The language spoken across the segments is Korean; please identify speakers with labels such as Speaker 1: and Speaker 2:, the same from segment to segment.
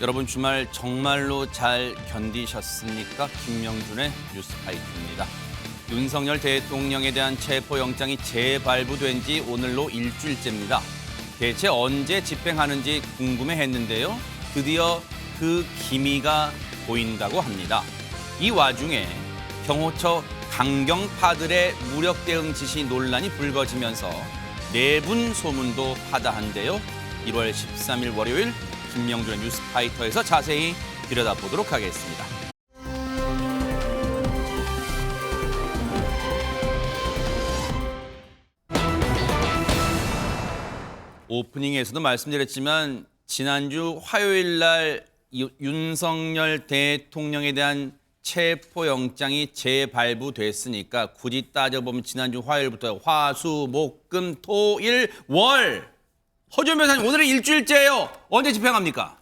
Speaker 1: 여러분 주말 정말로 잘 견디셨습니까? 김명준의 뉴스파이트입니다. 윤석열 대통령에 대한 체포영장이 재발부된 지 오늘로 일주일째입니다. 대체 언제 집행하는지 궁금해했는데요. 드디어 그 기미가 보인다고 합니다. 이 와중에 경호처 강경파들의 무력 대응 지시 논란이 불거지면서 내분 소문도 파다한데요. 1월 13일 월요일 김명준의 뉴스파이터에서 자세히 들여다보도록 하겠습니다. 오프닝에서도 말씀드렸지만 지난주 화요일 날 윤석열 대통령에 대한 체포영장이 재발부됐으니까 굳이 따져보면 지난주 화요일부터 화, 수, 목, 금, 토, 일, 월. 허준 변호사님, 오늘은 일주일째예요. 언제 집행합니까?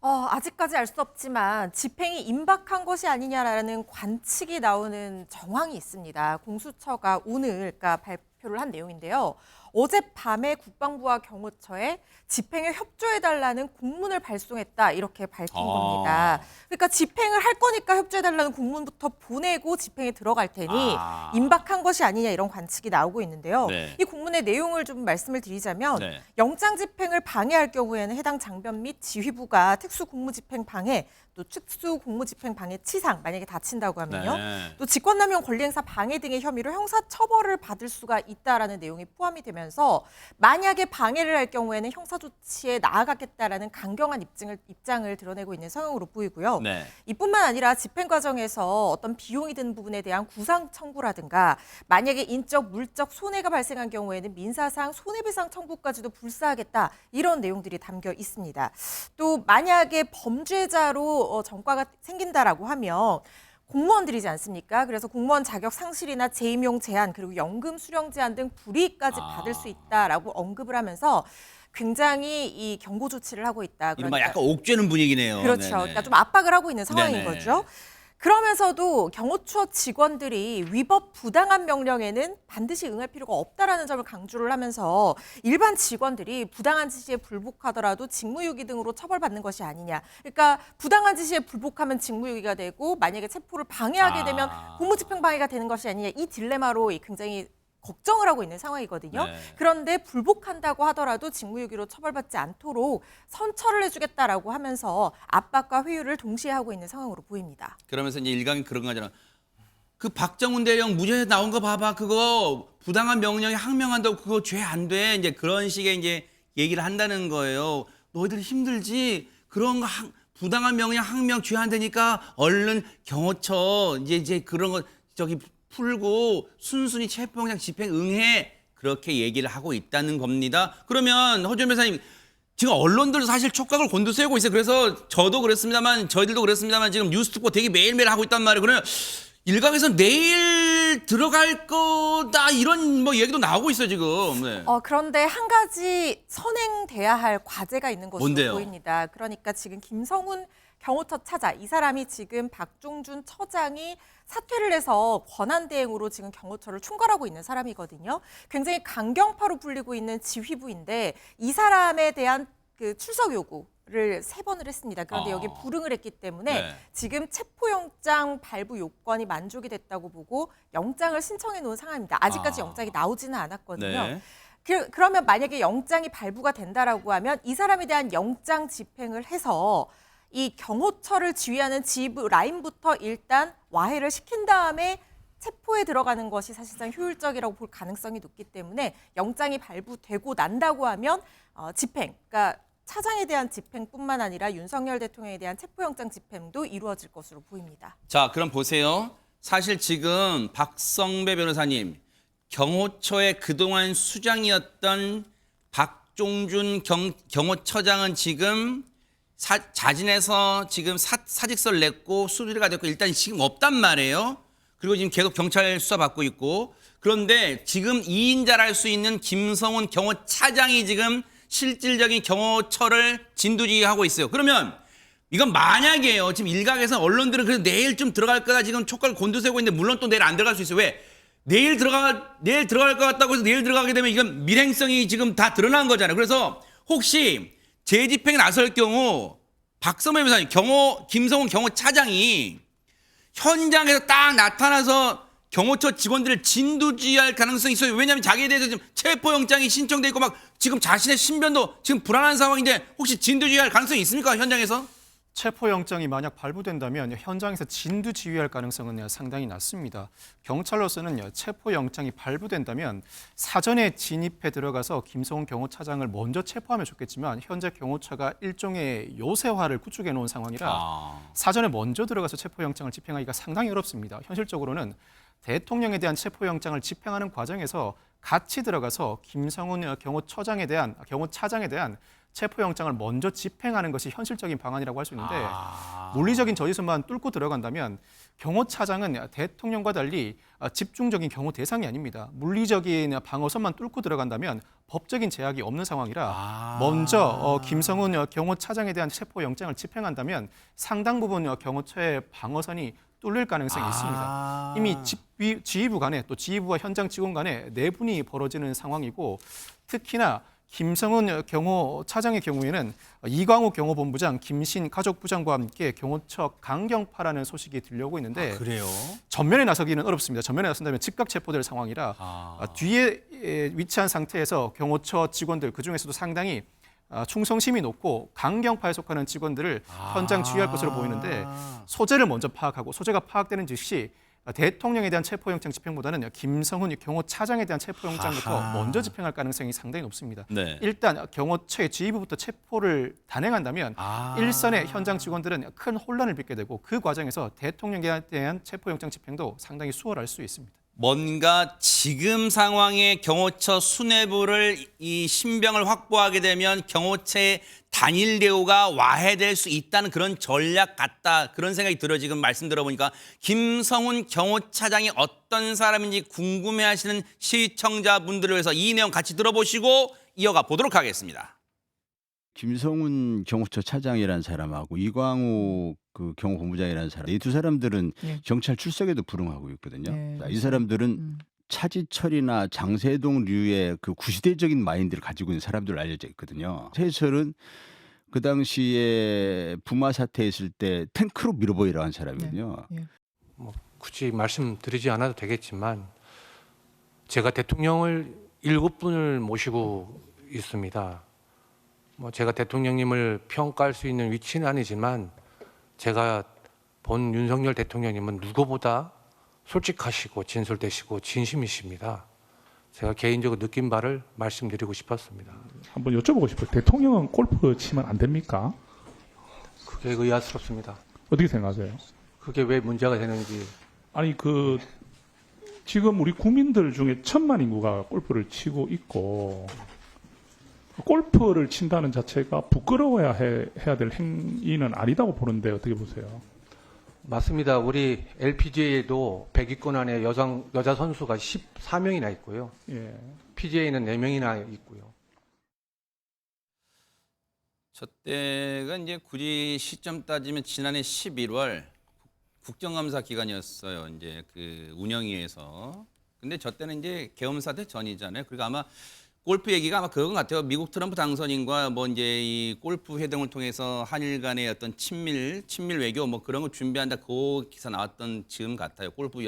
Speaker 2: 아직까지 알 수 없지만 집행이 임박한 것이 아니냐라는 관측이 나오는 정황이 있습니다. 공수처가 오늘 그러니까 발표를 한 내용인데요. 어젯밤에 국방부와 경호처에 집행에 협조해달라는 공문을 발송했다 이렇게 밝힌 겁니다. 그러니까 집행을 할 거니까 협조해달라는 공문부터 보내고 집행에 들어갈 테니 임박한 것이 아니냐 이런 관측이 나오고 있는데요.
Speaker 1: 네.
Speaker 2: 이 공문의 내용을 좀 말씀을 드리자면
Speaker 1: 네.
Speaker 2: 영장 집행을 방해할 경우에는 해당 장변 및 지휘부가 특수공무집행 방해 또 특수공무집행 방해 치상 만약에 다친다고 하면요.
Speaker 1: 네.
Speaker 2: 또 직권남용 권리행사 방해 등의 혐의로 형사처벌을 받을 수가 있다라는 내용이 포함이 되면서 만약에 방해를 할 경우에는 형사조치에 나아가겠다라는 강경한 입장을 드러내고 있는 성향으로 보이고요.
Speaker 1: 네.
Speaker 2: 이뿐만 아니라 집행 과정에서 어떤 비용이 드는 부분에 대한 구상 청구라든가 만약에 인적, 물적 손해가 발생한 경우에는 민사상 손해배상 청구까지도 불사하겠다 이런 내용들이 담겨 있습니다. 또 만약에 범죄자로 전과가 생긴다라고 하면 공무원들이지 않습니까? 그래서 공무원 자격 상실이나 재임용 제한 그리고 연금 수령 제한 등 불이익까지 받을 수 있다라고 언급을 하면서 굉장히 이 경고 조치를 하고 있다.
Speaker 1: 이른바 약간 옥죄는 분위기네요.
Speaker 2: 그렇죠.
Speaker 1: 네네.
Speaker 2: 그러니까 좀 압박을 하고 있는 상황인
Speaker 1: 네네.
Speaker 2: 거죠. 그러면서도 경호처 직원들이 위법 부당한 명령에는 반드시 응할 필요가 없다라는 점을 강조를 하면서 일반 직원들이 부당한 지시에 불복하더라도 직무유기 등으로 처벌받는 것이 아니냐. 그러니까 부당한 지시에 불복하면 직무유기가 되고 만약에 체포를 방해하게 되면 공무집행 방해가 되는 것이 아니냐. 이 딜레마로 굉장히 걱정을 하고 있는 상황이거든요.
Speaker 1: 네.
Speaker 2: 그런데 불복한다고 하더라도 직무유기로 처벌받지 않도록 선처를 해주겠다라고 하면서 압박과 회유를 동시에 하고 있는 상황으로 보입니다.
Speaker 1: 그러면서 이제 일각이 그런 거잖아. 그 박정훈 대령 무죄 나온 거 봐봐. 그거 부당한 명령에 항명한다고 그거 죄 안 돼. 이제 그런 식의 이제 얘기를 한다는 거예요. 너희들 힘들지? 그런 거 부당한 명령 항명 죄 안 되니까 얼른 경호처 이제 그런 거 풀고 순순히 체포영장 집행 응해 그렇게 얘기를 하고 있다는 겁니다. 그러면 허준 변호사님 지금 언론들도 사실 촉각을 곤두세우고 있어요. 그래서 저도 그랬습니다만 저희들도 그랬습니다만 지금 뉴스 특보 되게 매일매일 하고 있단 말이에요. 그러면 일각에서 내일 들어갈 거다 이런 뭐 얘기도 나오고 있어요 지금. 네.
Speaker 2: 그런데 한 가지 선행돼야 할 과제가 있는 것으로
Speaker 1: 뭔데요?
Speaker 2: 보입니다. 그러니까 지금 김성훈 경호처 차장, 이 사람이 지금 박종준 처장이 사퇴를 해서 권한대행으로 지금 경호처를 총괄하고 있는 사람이거든요. 굉장히 강경파로 불리고 있는 지휘부인데 이 사람에 대한 그 출석 요구를 3번을 했습니다. 그런데 여기 불응을 했기 때문에
Speaker 1: 네.
Speaker 2: 지금 체포영장 발부 요건이 만족이 됐다고 보고 영장을 신청해 놓은 상황입니다. 아직까지 영장이 나오지는 않았거든요.
Speaker 1: 네.
Speaker 2: 그러면 만약에 영장이 발부가 된다라고 하면 이 사람에 대한 영장 집행을 해서 이 경호처를 지휘하는 지휘부 라인부터 일단 와해를 시킨 다음에 체포에 들어가는 것이 사실상 효율적이라고 볼 가능성이 높기 때문에 영장이 발부되고 난다고 하면 집행, 그러니까 차장에 대한 집행뿐만 아니라 윤석열 대통령에 대한 체포영장 집행도 이루어질 것으로 보입니다.
Speaker 1: 자, 그럼 보세요. 사실 지금 박성배 변호사님, 경호처의 그동안 수장이었던 박종준 경호처장은 지금 자진해서 지금 사직서를 냈고 수리가 됐고 일단 지금 없단 말이에요. 그리고 지금 계속 경찰 수사받고 있고 그런데 지금 2인자를 할 수 있는 김성훈 경호차장이 지금 실질적인 경호처를 진두지휘하고 있어요. 그러면 이건 만약에요. 지금 일각에서 언론들은 그래서 내일 좀 들어갈 거다 지금 촉각을 곤두세우고 있는데 물론 또 내일 안 들어갈 수 있어요. 왜? 내일 들어갈 것 같다고 해서 내일 들어가게 되면 이건 밀행성이 지금 다 드러난 거잖아요. 그래서 혹시 재집행에 나설 경우 박선배 변호사님, 김성훈 경호차장이 현장에서 딱 나타나서 경호처 직원들을 진두지휘할 가능성이 있어요. 왜냐하면 자기에 대해서 지금 체포영장이 신청돼 있고 막 지금 자신의 신변도 지금 불안한 상황인데 혹시 진두지휘할 가능성이 있습니까? 현장에서?
Speaker 3: 체포영장이 만약 발부된다면 현장에서 진두지휘할 가능성은 상당히 낮습니다. 경찰로서는 체포영장이 발부된다면 사전에 진입해 들어가서 김성훈 경호차장을 먼저 체포하면 좋겠지만 현재 경호처가 일종의 요새화를 구축해 놓은 상황이라 사전에 먼저 들어가서 체포영장을 집행하기가 상당히 어렵습니다. 현실적으로는 대통령에 대한 체포영장을 집행하는 과정에서 같이 들어가서 김성훈 경호차장에 대한 체포영장을 먼저 집행하는 것이 현실적인 방안이라고 할 수 있는데 물리적인 저지선만 뚫고 들어간다면 경호차장은 대통령과 달리 집중적인 경호 대상이 아닙니다. 물리적인 방어선만 뚫고 들어간다면 법적인 제약이 없는 상황이라 먼저 김성훈 경호차장에 대한 체포영장을 집행한다면 상당 부분 경호처의 방어선이 뚫릴 가능성이 있습니다. 이미 지휘부 간에 또 지휘부와 현장 직원 간에 내분이 벌어지는 상황이고 특히나 김성훈 경호차장의 경우에는 이광우 경호본부장, 김신 가족부장과 함께 경호처 강경파라는 소식이 들려오고 있는데
Speaker 1: 그래요?
Speaker 3: 전면에 나서기는 어렵습니다. 전면에 나선다면 즉각 체포될 상황이라 뒤에 위치한 상태에서 경호처 직원들 그중에서도 상당히 충성심이 높고 강경파에 속하는 직원들을 현장 지휘할 것으로 보이는데 소재를 먼저 파악하고 소재가 파악되는 즉시 대통령에 대한 체포영장 집행보다는 김성훈 경호차장에 대한 체포영장부터 먼저 집행할 가능성이 상당히 높습니다.
Speaker 1: 네.
Speaker 3: 일단 경호처의 지휘부부터 체포를 단행한다면 일선의 현장 직원들은 큰 혼란을 빚게 되고 그 과정에서 대통령에 대한 체포영장 집행도 상당히 수월할 수 있습니다.
Speaker 1: 뭔가 지금 상황에 경호처 수뇌부를 이 신병을 확보하게 되면 경호처의 단일 대우가 와해될 수 있다는 그런 전략 같다. 그런 생각이 들어요. 지금 말씀 들어보니까 김성훈 경호차장이 어떤 사람인지 궁금해하시는 시청자분들을 위해서 이 내용 같이 들어보시고 이어가 보도록 하겠습니다.
Speaker 4: 김성훈 경호처 차장이라는 사람하고 이광우 그 경호본부장이라는 사람, 이 두 사람들은 경찰 출석에도 불응하고 있거든요. 이 사람들은 차지철이나 장세동류의 그 구시대적인 마인드를 가지고 있는 사람들로 알려져 있거든요. 최철은 그 당시에 부마 사태 있을 때 탱크로 밀어버리라고 한 사람이거든요.
Speaker 5: 뭐 굳이 말씀드리지 않아도 되겠지만 제가 대통령을 7분을 모시고 있습니다. 뭐 제가 대통령님을 평가할 수 있는 위치는 아니지만 제가 본 윤석열 대통령님은 누구보다 솔직하시고 진솔되시고 진심이십니다. 제가 개인적으로 느낀 바를 말씀드리고 싶었습니다.
Speaker 6: 한번 여쭤보고 싶어요. 대통령은 골프 치면 안 됩니까?
Speaker 5: 그게 의아스럽습니다.
Speaker 6: 어떻게 생각하세요?
Speaker 5: 그게 왜 문제가 되는지.
Speaker 6: 아니 지금 우리 국민들 중에 1,000만 인구가 골프를 치고 있고 골프를 친다는 자체가 부끄러워야 해야 될 행위는 아니다고 보는데 어떻게 보세요?
Speaker 5: 맞습니다. 우리 LPGA에도 100위권 안에 여자 선수가 14명이나 있고요.
Speaker 6: 예.
Speaker 5: PGA는 4명이나 있고요.
Speaker 1: 저 때가 이제 굳이 시점 따지면 지난해 11월 국정감사 기간이었어요. 이제 그 운영위에서. 근데 저 때는 이제 계엄 사태 전이잖아요. 그리고 아마 골프 얘기가 아마 그건 같아요. 미국 트럼프 당선인과 뭐 이제 이 골프 회동을 통해서 한일 간의 어떤 친밀 외교 뭐 그런 거 준비한다. 그 기사 나왔던 즈음 같아요. 골프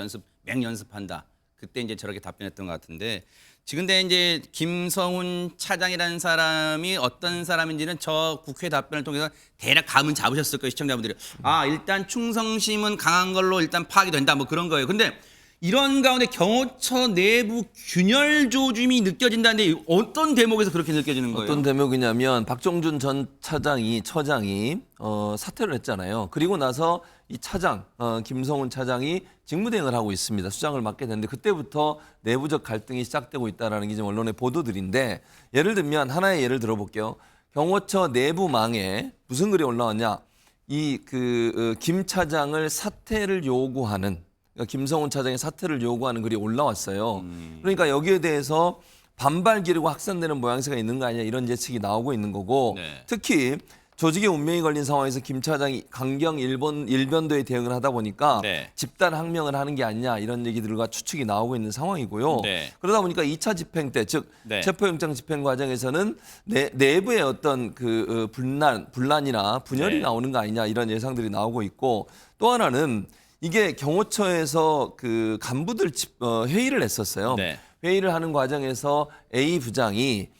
Speaker 1: 맹연습한다. 그때 이제 저렇게 답변했던 것 같은데 지금 근데 이제 김성훈 차장이라는 사람이 어떤 사람인지는 저 국회 답변을 통해서 대략 감은 잡으셨을 거예요. 시청자분들이. 일단 충성심은 강한 걸로 일단 파악이 된다. 뭐 그런 거예요. 근데 이런 가운데 경호처 내부 균열 조짐이 느껴진다는데 어떤 대목에서 그렇게 느껴지는 거예요?
Speaker 7: 어떤 대목이냐면 박정준 전 처장이 사퇴를 했잖아요. 그리고 나서 이 차장 김성훈 차장이 직무대행을 하고 있습니다. 수장을 맡게 됐는데 그때부터 내부적 갈등이 시작되고 있다는 게 지금 언론의 보도들인데 예를 들면 하나의 예를 들어볼게요. 경호처 내부망에 무슨 글이 올라왔냐? 김 차장을 사퇴를 요구하는 김성훈 차장의 사퇴를 요구하는 글이 올라왔어요. 그러니까 여기에 대해서 반발 기류가 확산되는 모양새가 있는 거 아니냐 이런 예측이 나오고 있는 거고
Speaker 1: 네.
Speaker 7: 특히 조직의 운명이 걸린 상황에서 김 차장이 강경 일변도에 대응을 하다 보니까
Speaker 1: 네.
Speaker 7: 집단 항명을 하는 게 아니냐 이런 얘기들과 추측이 나오고 있는 상황이고요.
Speaker 1: 네.
Speaker 7: 그러다 보니까 2차 집행 때, 즉
Speaker 1: 네.
Speaker 7: 체포영장 집행 과정에서는 내부의 어떤 그 분란이나 분열이
Speaker 1: 네.
Speaker 7: 나오는 거 아니냐 이런 예상들이 나오고 있고, 또 하나는 이게 경호처에서 그 간부들 회의를 했었어요.
Speaker 1: 네.
Speaker 7: 회의를 하는 과정에서 A 부장이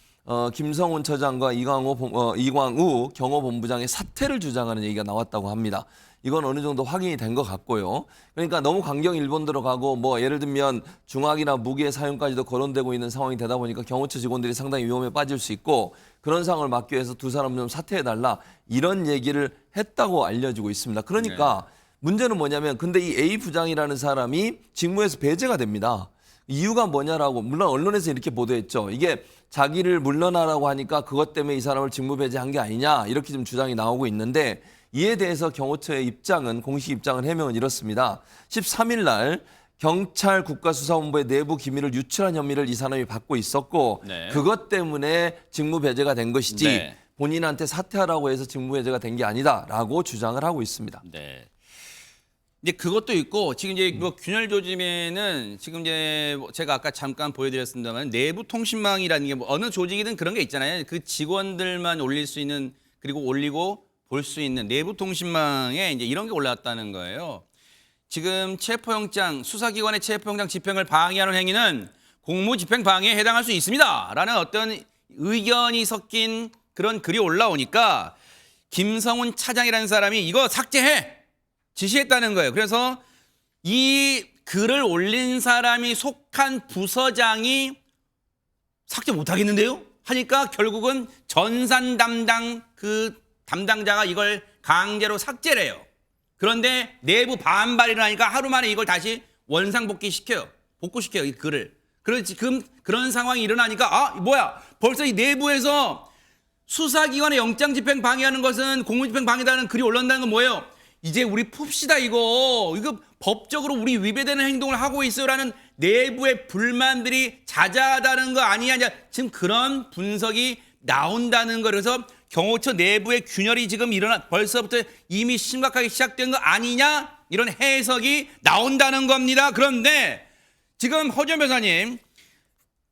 Speaker 7: 김성훈 처장과 이광우 경호본부장의 사퇴를 주장하는 얘기가 나왔다고 합니다. 이건 어느 정도 확인이 된 것 같고요. 그러니까 너무 강경 일본대로 가고 뭐 예를 들면 중화기나 무기의 사용까지도 거론되고 있는 상황이 되다 보니까 경호처 직원들이 상당히 위험에 빠질 수 있고, 그런 상황을 막기 위해서 두 사람 좀 사퇴해달라 이런 얘기를 했다고 알려지고 있습니다. 그러니까 문제는 뭐냐면, 근데 이 A 부장이라는 사람이 직무에서 배제가 됩니다. 이유가 뭐냐라고, 물론 언론에서 이렇게 보도했죠. 이게 자기를 물러나라고 하니까 그것 때문에 이 사람을 직무 배제한 게 아니냐 이렇게 좀 주장이 나오고 있는데, 이에 대해서 경호처의 입장은, 공식 입장은 해명은 이렇습니다. 13일 날 경찰 국가수사본부의 내부 기밀을 유출한 혐의를 이 사람이 받고 있었고
Speaker 1: 네.
Speaker 7: 그것 때문에 직무 배제가 된 것이지
Speaker 1: 네.
Speaker 7: 본인한테 사퇴하라고 해서 직무 배제가 된 게 아니다라고 주장을 하고 있습니다.
Speaker 1: 네. 이제 그것도 있고, 지금 이제 뭐 균열 조짐에는 지금 이제 제가 아까 잠깐 보여드렸습니다만 내부 통신망이라는 게 뭐 어느 조직이든 그런 게 있잖아요. 그 직원들만 올릴 수 있는, 그리고 올리고 볼 수 있는 내부 통신망에 이제 이런 게 올라왔다는 거예요. 지금 체포영장, 수사기관의 체포영장 집행을 방해하는 행위는 공무집행 방해에 해당할 수 있습니다. 라는 어떤 의견이 섞인 그런 글이 올라오니까 김성훈 차장이라는 사람이 이거 삭제해! 지시했다는 거예요. 그래서 이 글을 올린 사람이 속한 부서장이 삭제 못하겠는데요? 하니까 결국은 전산 담당 그 담당자가 이걸 강제로 삭제를 해요. 그런데 내부 반발이 일어나니까 하루 만에 이걸 다시 원상복귀시켜요. 복구시켜요, 이 글을. 그래서 지금 그런 상황이 일어나니까 뭐야, 벌써 이 내부에서 수사기관의 영장집행 방해하는 것은 공무집행 방해다는 글이 올라온다는 건 뭐예요? 이제 우리 풉시다 이거 법적으로 우리 위배되는 행동을 하고 있어요라는 내부의 불만들이 자자하다는 거 아니냐, 지금 그런 분석이 나온다는 거. 그래서 경호처 내부의 균열이 지금 벌써부터 이미 심각하게 시작된 거 아니냐, 이런 해석이 나온다는 겁니다. 그런데 지금 허준 변호사님,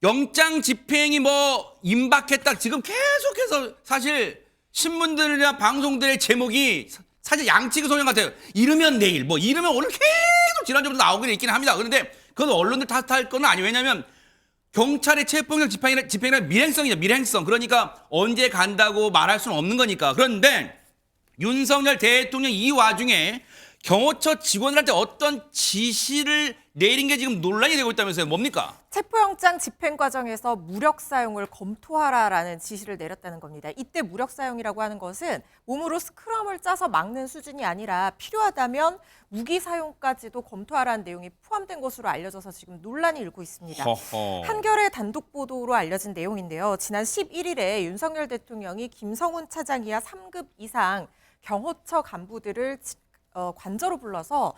Speaker 1: 영장 집행이 뭐 임박했다, 지금 계속해서 사실 신문들이나 방송들의 제목이 사실 양치기 소년 같아요. 이르면 내일, 뭐 이르면 오늘 계속 지난주부터 나오고 있긴 합니다. 그런데 그건 언론들 탓할 건 아니에요. 왜냐하면 경찰의 체포영장 집행이란 밀행성이죠. 밀행성. 그러니까 언제 간다고 말할 수는 없는 거니까. 그런데 윤석열 대통령 이 와중에 경호처 직원들한테 어떤 지시를 내린 게 지금 논란이 되고 있다면서요. 뭡니까?
Speaker 2: 체포영장 집행 과정에서 무력 사용을 검토하라라는 지시를 내렸다는 겁니다. 이때 무력 사용이라고 하는 것은 몸으로 스크럼을 짜서 막는 수준이 아니라 필요하다면 무기 사용까지도 검토하라는 내용이 포함된 것으로 알려져서 지금 논란이 일고 있습니다. 한겨레 단독 보도로 알려진 내용인데요. 지난 11일에 윤석열 대통령이 김성훈 차장이야 3급 이상 경호처 간부들을 관저로 불러서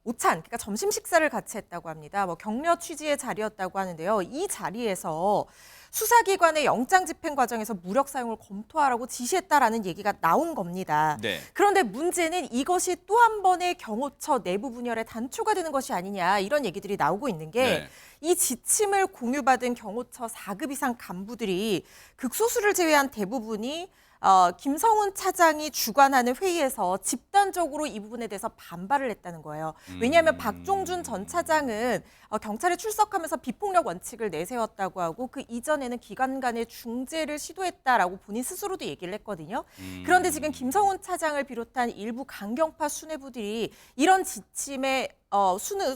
Speaker 2: 오찬, 그러니까 점심 식사를 같이 했다고 합니다. 뭐 격려 취지의 자리였다고 하는데요. 이 자리에서 수사기관의 영장 집행 과정에서 무력 사용을 검토하라고 지시했다라는 얘기가 나온 겁니다.
Speaker 1: 네.
Speaker 2: 그런데 문제는 이것이 또 한 번의 경호처 내부 분열의 단초가 되는 것이 아니냐, 이런 얘기들이 나오고 있는 게 이 지침을 공유받은 경호처 4급 이상 간부들이 극소수를 제외한 대부분이 김성훈 차장이 주관하는 회의에서 집단적으로 이 부분에 대해서 반발을 했다는 거예요. 왜냐하면 박종준 전 차장은 경찰에 출석하면서 비폭력 원칙을 내세웠다고 하고 그 이전에는 기관 간의 중재를 시도했다라고 본인 스스로도 얘기를 했거든요. 그런데 지금 김성훈 차장을 비롯한 일부 강경파 수뇌부들이 이런 지침에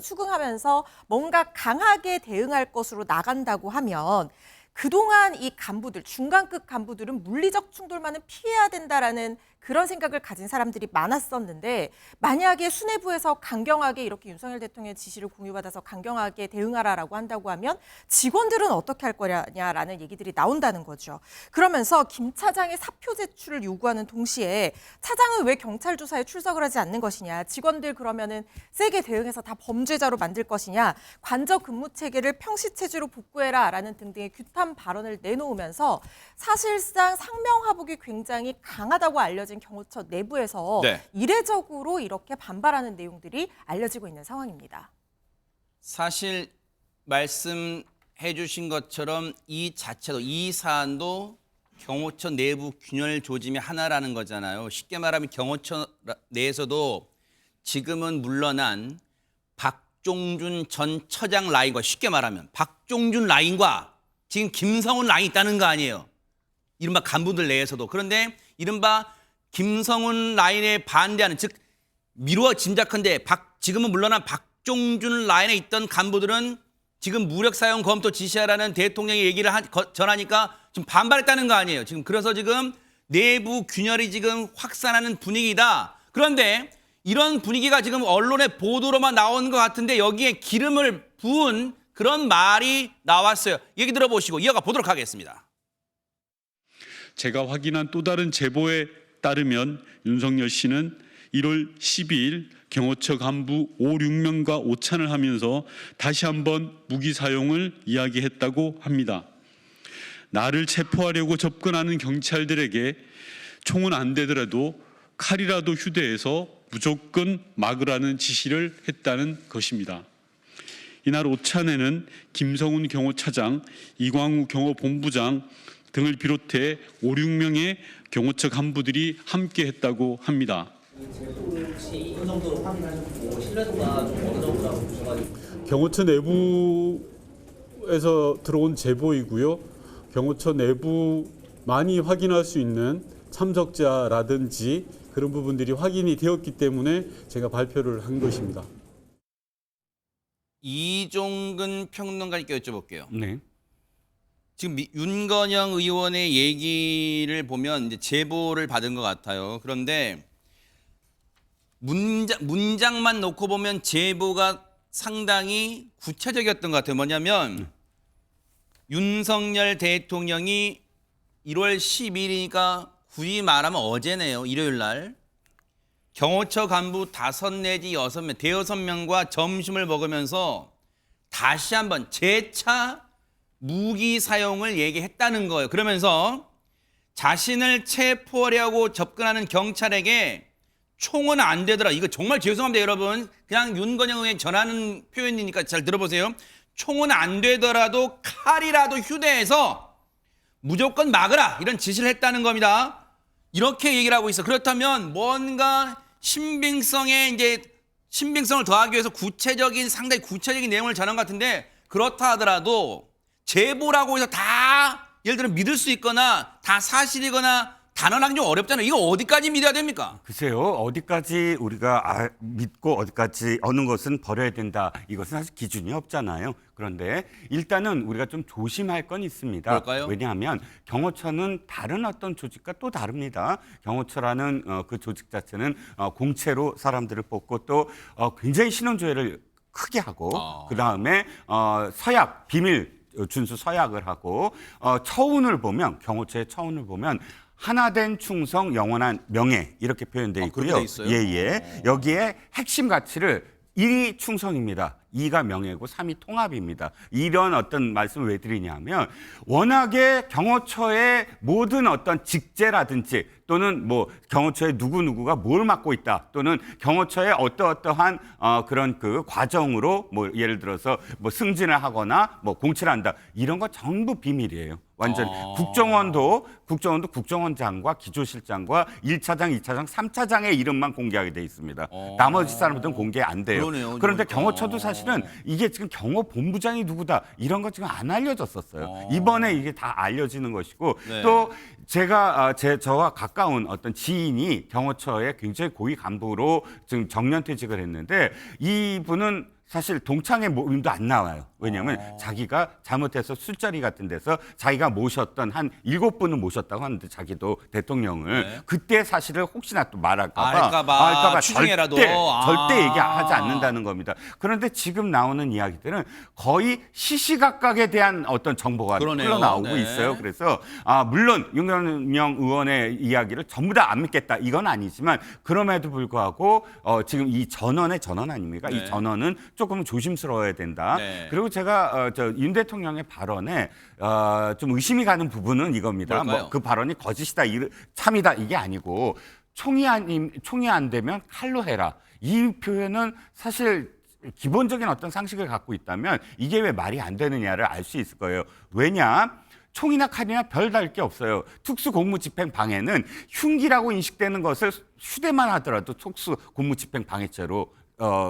Speaker 2: 수긍하면서 뭔가 강하게 대응할 것으로 나간다고 하면 그동안 이 간부들, 중간급 간부들은 물리적 충돌만은 피해야 된다라는 그런 생각을 가진 사람들이 많았었는데, 만약에 수뇌부에서 강경하게 이렇게 윤석열 대통령의 지시를 공유받아서 강경하게 대응하라라고 한다고 하면 직원들은 어떻게 할 거냐라는 얘기들이 나온다는 거죠. 그러면서 김 차장의 사표 제출을 요구하는 동시에 차장은 왜 경찰 조사에 출석을 하지 않는 것이냐, 직원들 그러면은 세게 대응해서 다 범죄자로 만들 것이냐, 관저 근무 체계를 평시 체제로 복구해라라는 등등의 규탄 발언을 내놓으면서 사실상 상명하복이 굉장히 강하다고 알려진 이뤄진 경호처 내부에서
Speaker 1: 네.
Speaker 2: 이례적으로 이렇게 반발하는 내용들이 알려지고 있는 상황입니다.
Speaker 1: 사실 말씀해 주신 것처럼 이 자체도 이 사안도 경호처 내부 균열 조짐의 하나라는 거잖아요. 쉽게 말하면 경호처 내에서도 지금은 물러난 박종준 전 처장 라인과 쉽게 말하면 박종준 라인과 지금 김성훈 라인이 있다는 거 아니에요. 이른바 간부들 내에서도. 그런데 이른바 김성훈 라인에 반대하는 즉 미루어 짐작한데 지금은 물러난 박종준 라인에 있던 간부들은 지금 무력 사용 검토 지시하라는 대통령의 얘기를 전하니까 지금 반발했다는 거 아니에요. 지금 그래서 지금 내부 균열이 지금 확산하는 분위기다. 그런데 이런 분위기가 지금 언론의 보도로만 나오는 것 같은데 여기에 기름을 부은 그런 말이 나왔어요. 얘기 들어보시고 이어가 보도록 하겠습니다.
Speaker 8: 제가 확인한 또 다른 제보에 따르면 윤석열 씨는 1월 12일 경호처 간부 5, 6명과 오찬을 하면서 다시 한번 무기 사용을 이야기했다고 합니다. 나를 체포하려고 접근하는 경찰들에게 총은 안 되더라도 칼이라도 휴대해서 무조건 막으라는 지시를 했다는 것입니다. 이날 오찬에는 김성훈 경호차장, 이광우 경호본부장 등을 비롯해 5, 6명의 경호처 간부들이 함께했다고 합니다.
Speaker 9: 경호처 내부에서 들어온 제보이고요. 경호처 내부 많이 확인할 수 있는 참석자라든지 그런 부분들이 확인이 되었기 때문에 제가 발표를 한 것입니다.
Speaker 1: 이종근 평론가님께 여쭤볼게요.
Speaker 9: 네.
Speaker 1: 지금 윤건영 의원의 얘기를 보면 이제 제보를 받은 것 같아요. 그런데 문장만 놓고 보면 제보가 상당히 구체적이었던 것 같아요. 뭐냐면 윤석열 대통령이 1월 10일이니까 굳이 말하면 어제네요. 일요일 날 경호처 간부 5 내지 6명, 대여섯 명과 점심을 먹으면서 다시 한번 재차 무기 사용을 얘기했다는 거예요. 그러면서 자신을 체포하려고 접근하는 경찰에게 총은 안 되더라. 이거 정말 죄송합니다, 여러분. 그냥 윤건영 의원이 전하는 표현이니까 잘 들어보세요. 총은 안 되더라도 칼이라도 휴대해서 무조건 막으라. 이런 지시를 했다는 겁니다. 이렇게 얘기를 하고 있어. 그렇다면 뭔가 신빙성을 더하기 위해서 상당히 구체적인 내용을 전한 것 같은데 그렇다 하더라도 제보라고 해서 다 예를 들어 믿을 수 있거나 다 사실이거나 단언하기 좀 어렵잖아요. 이거 어디까지 믿어야 됩니까?
Speaker 10: 글쎄요. 어디까지 우리가 믿고 어디까지 어느 것은 버려야 된다. 이것은 사실 기준이 없잖아요. 그런데 일단은 우리가 좀 조심할 건 있습니다.
Speaker 1: 그럴까요?
Speaker 10: 왜냐하면 경호처는 다른 어떤 조직과 또 다릅니다. 경호처라는 그 조직 자체는 공채로 사람들을 뽑고 또 굉장히 신원조회를 크게 하고 그다음에 서약, 비밀 준수 서약을 하고 처운을 보면 경호처의 처운을 보면 하나된 충성, 영원한 명예 이렇게 표현되어 있고요.
Speaker 1: 그렇게 돼 있어요?
Speaker 10: 예. 여기에 핵심 가치를 1이 충성입니다. 2가 명예고 3이 통합입니다. 이런 어떤 말씀을 왜 드리냐면 워낙에 경호처의 모든 어떤 직제라든지 또는 뭐 경호처의 누구누구가 뭘 맡고 있다 또는 경호처의 어떠한 그런 그 과정으로 뭐 예를 들어서 뭐 승진을 하거나 뭐 공채를 한다 이런 거 전부 비밀이에요. 완전 국정원도 국정원장과 기조실장과 1차장, 2차장, 3차장의 이름만 공개하게 돼 있습니다. 나머지 사람들은 공개 안 돼요.
Speaker 1: 그러네요,
Speaker 10: 그런데
Speaker 1: 그러니까.
Speaker 10: 경호처도 사실은 이게 지금 경호본부장이 누구다 이런 거 지금 안 알려졌었어요. 이번에 이게 다 알려지는 것이고
Speaker 1: 네.
Speaker 10: 또 제가 저와 가까운 어떤 지인이 경호처의 굉장히 고위 간부로 지금 정년퇴직을 했는데 이분은 사실 동창회 모임도 안 나와요. 왜냐하면 자기가 잘못해서 술자리 같은 데서 자기가 모셨던 한 7분을 모셨다고 하는데 자기도 대통령을
Speaker 1: 네.
Speaker 10: 그때 사실을 혹시나 또 말할까
Speaker 1: 알까 봐 추징해라도.
Speaker 10: 절대 얘기하지 않는다는 겁니다. 그런데 지금 나오는 이야기들은 거의 시시각각에 대한 어떤 정보가
Speaker 1: 그러네요.
Speaker 10: 흘러나오고
Speaker 1: 네.
Speaker 10: 있어요. 그래서 물론 윤건영 의원의 이야기를 전부 다 안 믿겠다 이건 아니지만 그럼에도 불구하고 지금 이 전원 아닙니까?
Speaker 1: 네.
Speaker 10: 이 전원은 조금 조심스러워야 된다.
Speaker 1: 네.
Speaker 10: 그리고 제가 윤 대통령의 발언에 좀 의심이 가는 부분은 이겁니다.
Speaker 1: 뭘까요?
Speaker 10: 뭐 그 발언이 거짓이다, 참이다 이게 아니고 총이 안 되면 칼로 해라. 이 표현은 사실 기본적인 어떤 상식을 갖고 있다면 이게 왜 말이 안 되느냐를 알 수 있을 거예요. 왜냐? 총이나 칼이나 별 다를 게 없어요. 특수공무집행방해는 흉기라고 인식되는 것을 휴대만 하더라도 특수공무집행방해죄로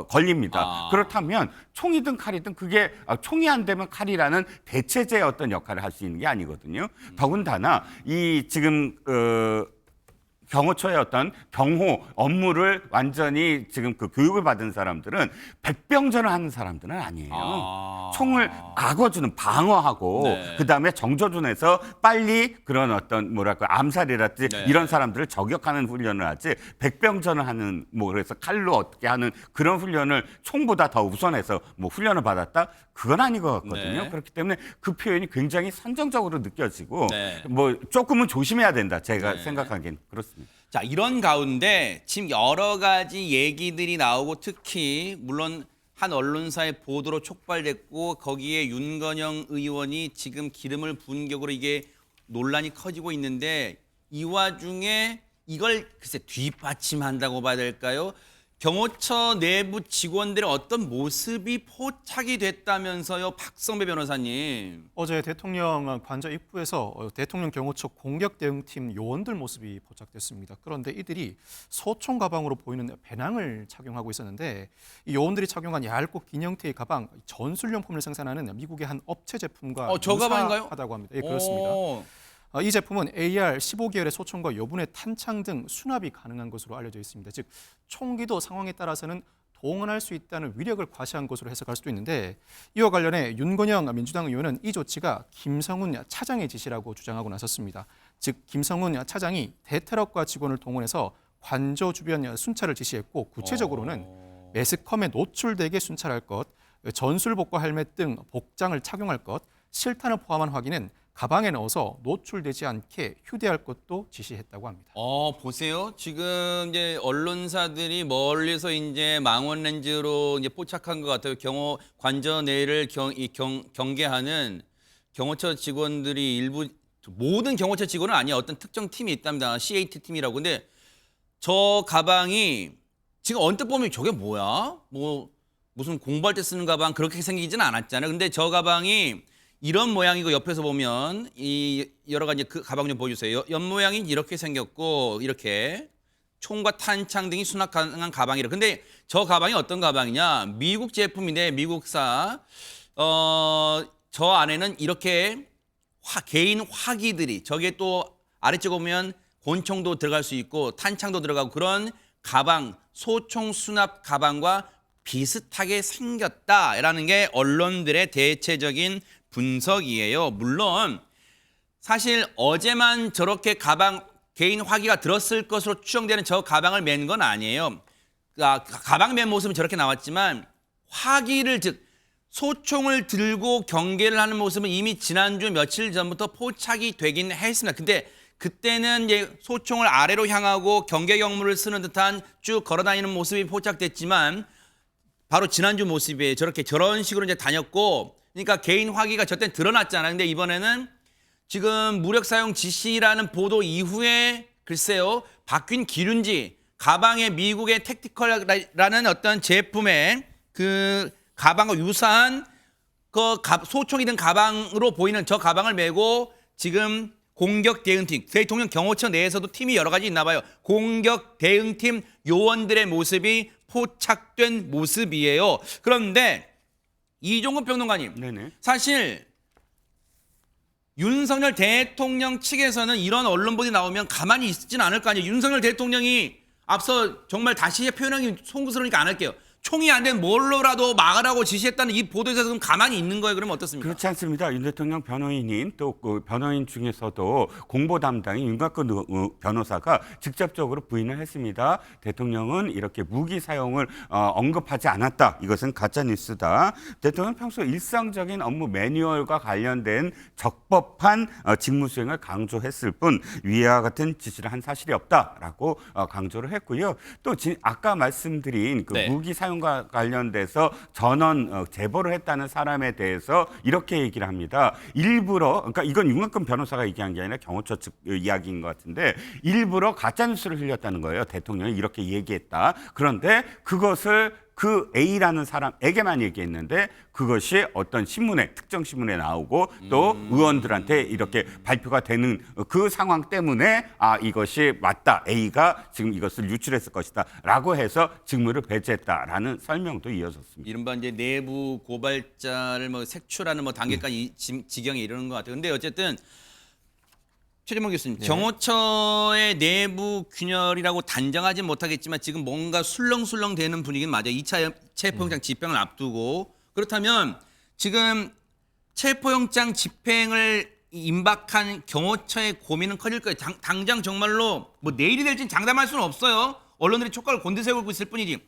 Speaker 10: 걸립니다. 그렇다면 총이든 칼이든 그게 총이 안 되면 칼이라는 대체제의 어떤 역할을 할 수 있는 게 아니거든요. 더군다나 이 지금 경호처의 어떤 경호 업무를 완전히 지금 그 교육을 받은 사람들은 백병전을 하는 사람들은 아니에요. 총을 악어주는 방어하고
Speaker 1: 네.
Speaker 10: 그다음에 정조준에서 빨리 그런 어떤 뭐랄까 암살이랄지
Speaker 1: 네.
Speaker 10: 이런 사람들을 저격하는 훈련을 하지 백병전을 하는 뭐 그래서 칼로 어떻게 하는 그런 훈련을 총보다 더 우선해서 뭐 훈련을 받았다 그건 아닌 것 같거든요.
Speaker 1: 네.
Speaker 10: 그렇기 때문에 그 표현이 굉장히 선정적으로 느껴지고
Speaker 1: 네.
Speaker 10: 뭐 조금은 조심해야 된다. 제가
Speaker 1: 네.
Speaker 10: 생각하기엔 그렇습니다.
Speaker 1: 자, 이런 가운데 지금 여러 가지 얘기들이 나오고 특히 물론 한 언론사의 보도로 촉발됐고 거기에 윤건영 의원이 지금 기름을 부은 격으로 이게 논란이 커지고 있는데 이 와중에 이걸 글쎄 뒷받침한다고 봐야 될까요? 경호처 내부 직원들의 어떤 모습이 포착이 됐다면서요, 박성배 변호사님.
Speaker 3: 어제 대통령 관저 입구에서 대통령 경호처 공격 대응팀 요원들 모습이 포착됐습니다. 그런데 이들이 소총 가방으로 보이는 배낭을 착용하고 있었는데 이 요원들이 착용한 얇고 긴 형태의 가방, 전술용품을 생산하는 미국의 한 업체 제품과
Speaker 1: 저 가방인가요?
Speaker 3: 유사하다고 합니다. 예, 그렇습니다.
Speaker 1: 오.
Speaker 3: 이 제품은 AR 15계열의 소총과 여분의 탄창 등 수납이 가능한 것으로 알려져 있습니다. 즉 총기도 상황에 따라서는 동원할 수 있다는 위력을 과시한 것으로 해석할 수도 있는데 이와 관련해 윤건영 민주당 의원은 이 조치가 김성훈 차장의 지시라고 주장하고 나섰습니다. 즉 김성훈 차장이 대테러과 직원을 동원해서 관저 주변 순찰을 지시했고 구체적으로는 매스컴에 노출되게 순찰할 것, 전술복과 헬멧 등 복장을 착용할 것, 실탄을 포함한 확인은 가방에 넣어서 노출되지 않게 휴대할 것도 지시했다고 합니다.
Speaker 1: 보세요. 지금 이제 언론사들이 멀리서 이제 망원 렌즈로 이제 포착한 것 같아요. 경호 관저 내를 경계하는 경호처 직원들이 일부 모든 경호처 직원은 아니야. 어떤 특정 팀이 있답니다. C8 팀이라고. 근데 저 가방이 지금 언뜻 보면 저게 뭐야? 뭐 무슨 공부할 때 쓰는 가방 그렇게 생기지는 않았잖아요. 근데 저 가방이 이런 모양이고 옆에서 보면 이 여러 가지 그 가방 좀 보여주세요. 옆 모양이 이렇게 생겼고 이렇게 총과 탄창 등이 수납 가능한 가방이라. 근데 저 가방이 어떤 가방이냐? 미국 제품인데 미국사. 저 안에는 이렇게 개인 화기들이 저게 또 아래쪽 보면 권총도 들어갈 수 있고 탄창도 들어가고 그런 가방, 소총 수납 가방과 비슷하게 생겼다라는 게 언론들의 대체적인 분석이에요. 물론 사실 어제만 저렇게 가방 개인 화기가 들었을 것으로 추정되는 저 가방을 맨 건 아니에요. 가방 맨 모습은 저렇게 나왔지만 화기를 즉 소총을 들고 경계를 하는 모습은 이미 지난주 며칠 전부터 포착이 되긴 했습니다. 근데 그때는 이제 소총을 아래로 향하고 경계 경무를 쓰는 듯한 쭉 걸어다니는 모습이 포착됐지만 바로 지난주 모습이에요. 저런 식으로 이제 다녔고, 그러니까 개인 화기가 저때 드러났잖아요. 근데 이번에는 지금 무력 사용 지시라는 보도 이후에 글쎄요 바뀐 기륜지 가방에 미국의 택티컬이라는 어떤 제품의 그 가방과 유사한 그 소총이든 가방으로 보이는 저 가방을 메고 지금 공격 대응팀, 대통령 경호처 내에서도 팀이 여러 가지 있나 봐요. 공격 대응팀 요원들의 모습이 포착된 모습이에요. 그런데 이종근 평론가님,
Speaker 10: 네네.
Speaker 1: 사실 윤석열 대통령 측에서는 이런 언론 보도가 나오면 가만히 있지는 않을 거 아니에요. 윤석열 대통령이 앞서 정말 다시 표현하기 송구스러우니까 안 할게요. 총이 안 되면 뭘로라도 막으라고 지시했다는 이 보도에서 그럼 가만히 있는 거예요? 그러면 어떻습니까?
Speaker 10: 그렇지 않습니다. 윤 대통령 변호인인 또 그 변호인 중에서도 공보 담당인 윤곽근 변호사가 직접적으로 부인을 했습니다. 대통령은 이렇게 무기 사용을 언급하지 않았다. 이것은 가짜 뉴스다. 대통령은 평소 일상적인 업무 매뉴얼과 관련된 적법한 직무 수행을 강조했을 뿐 위와 같은 지시를 한 사실이 없다라고 강조를 했고요. 또 아까 말씀드린 그
Speaker 1: 네.
Speaker 10: 무기 사용 사용과 관련돼서 전원 제보를 했다는 사람에 대해서 이렇게 얘기를 합니다. 일부러, 그러니까 이건 윤곽근 변호사가 얘기한 게 아니라 경호처 측 이야기인 것 같은데, 일부러 가짜뉴스를 흘렸다는 거예요. 대통령이 이렇게 얘기했다. 그런데 그것을 그 A라는 사람에게만 얘기했는데 그것이 어떤 신문에, 특정 신문에 나오고 또 의원들한테 이렇게 발표가 되는 그 상황 때문에 이것이 맞다. A가 지금 이것을 유출했을 것이다. 라고 해서 직무를 배제했다라는 설명도 이어졌습니다.
Speaker 1: 이른바 이제 내부 고발자를 뭐 색출하는 뭐 단계까지 지경에 이르는 것 같아요. 근데 어쨌든 최재범 교수님, 경호처의 내부 균열이라고 단정하지 못하겠지만 지금 뭔가 술렁술렁 되는 분위기는 맞아요. 2차 체포영장 집행을 앞두고. 그렇다면 지금 체포영장 집행을 임박한 경호처의 고민은 커질 거예요. 당장 정말로 뭐 내일이 될지는 장담할 수는 없어요. 언론들이 촉각을 곤두세우고 있을 뿐이지.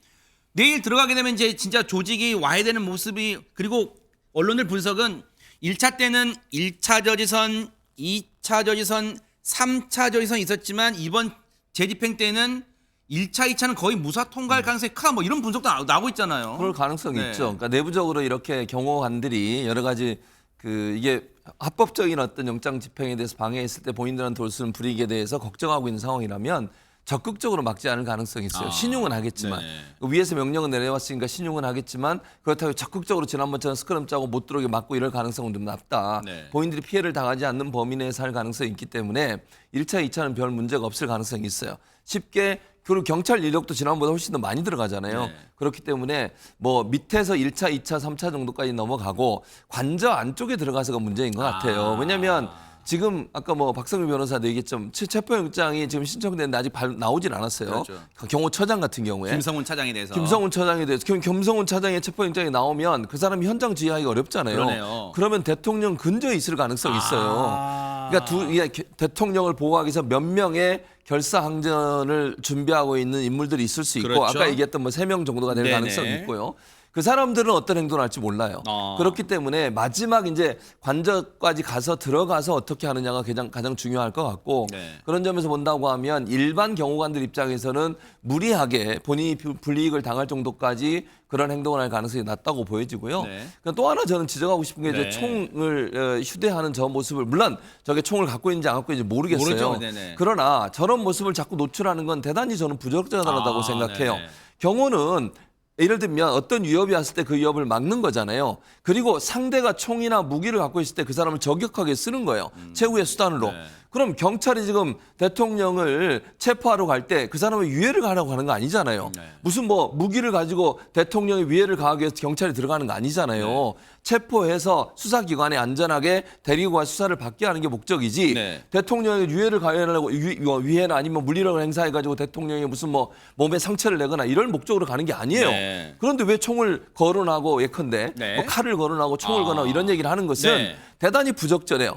Speaker 1: 내일 들어가게 되면 이제 진짜 조직이 와해되는 모습이, 그리고 언론들 분석은 1차 때는 1차 저지선, 2차 저지선, 3차 저지선이 있었지만 이번 재집행 때는 1차, 2차는 거의 무사 통과할 가능성이 크다, 뭐 이런 분석도 나오고 있잖아요.
Speaker 7: 그럴 가능성이
Speaker 1: 네.
Speaker 7: 있죠. 그러니까 내부적으로 이렇게 경호관들이 여러 가지 이게 합법적인 어떤 영장 집행에 대해서 방해했을 때 본인들한테 올 수 있는 불이익에 대해서 걱정하고 있는 상황이라면 적극적으로 막지 않을 가능성이 있어요. 신용은 하겠지만 위에서 명령은 내려왔으니까 신용은 하겠지만 그렇다고 적극적으로 지난번처럼 스크럼 짜고 못 들어오게 막고 이럴 가능성은 좀 낮다. 본인들이 피해를 당하지 않는 범위 내에서 할 가능성이 있기 때문에 1차, 2차는 별 문제가 없을 가능성이 있어요. 쉽게 그리고 경찰 인력도 지난번보다 훨씬 더 많이 들어가잖아요. 그렇기 때문에 뭐 밑에서 1차, 2차, 3차 정도까지 넘어가고 관저 안쪽에 들어가서가 문제인 것 같아요. 왜냐하면 지금 아까 뭐 박성규 변호사도 얘기했지만 체포영장이 지금 신청됐는데 아직 나오질 않았어요.
Speaker 1: 그렇죠.
Speaker 7: 경호처장 같은 경우에
Speaker 1: 김성훈 차장에 대해서.
Speaker 7: 김성훈 차장에 대해서 김성훈 차장의 체포영장이 나오면 그 사람이 현장 지휘하기가 어렵잖아요.
Speaker 1: 그러네요.
Speaker 7: 그러면 대통령 근처에 있을 가능성이 있어요. 그러니까 대통령을 보호하기 위해서 몇 명의 결사항전을 준비하고 있는 인물들이 있을 수 있고
Speaker 1: 그렇죠.
Speaker 7: 아까 얘기했던 뭐 3명 정도가 될
Speaker 1: 네네.
Speaker 7: 가능성이 있고요. 그 사람들은 어떤 행동을 할지 몰라요. 그렇기 때문에 마지막 이제 관저까지 가서 들어가서 어떻게 하느냐가 가장 중요할 것 같고 그런 점에서 본다고 하면 일반 경호관들 입장에서는 무리하게 본인이 불이익을 당할 정도까지 그런 행동을 할 가능성이 낮다고 보여지고요. 그러니까 또 하나 저는 지적하고 싶은 게 이제 총을 휴대하는 저 모습을, 물론 저게 총을 갖고 있는지 안 갖고 있는지 모르겠어요.
Speaker 1: 모르죠.
Speaker 7: 그러나 저런 모습을 자꾸 노출하는 건 대단히 저는 부적절하다고 생각해요. 경호는 예를 들면 어떤 위협이 왔을 때 그 위협을 막는 거잖아요. 그리고 상대가 총이나 무기를 갖고 있을 때 그 사람을 저격하게 쓰는 거예요. 최후의 수단으로. 그럼 경찰이 지금 대통령을 체포하러 갈 때 그 사람을 유해를 가려고 하는 거 아니잖아요. 무슨 뭐 무기를 가지고 대통령의 위해를 가하기 위해서 경찰이 들어가는 거 아니잖아요. 체포해서 수사기관에 안전하게 데리고 가 수사를 받게 하는 게 목적이지 대통령의 유해를 가하려고 위해나 아니면 물리력을 행사해가지고 대통령이 무슨 뭐 몸에 상처를 내거나 이럴 목적으로 가는 게 아니에요. 그런데 왜 총을 거론하고 예컨대 뭐 칼을 거론하고 총을 거론하고 이런 얘기를 하는 것은 대단히 부적절해요.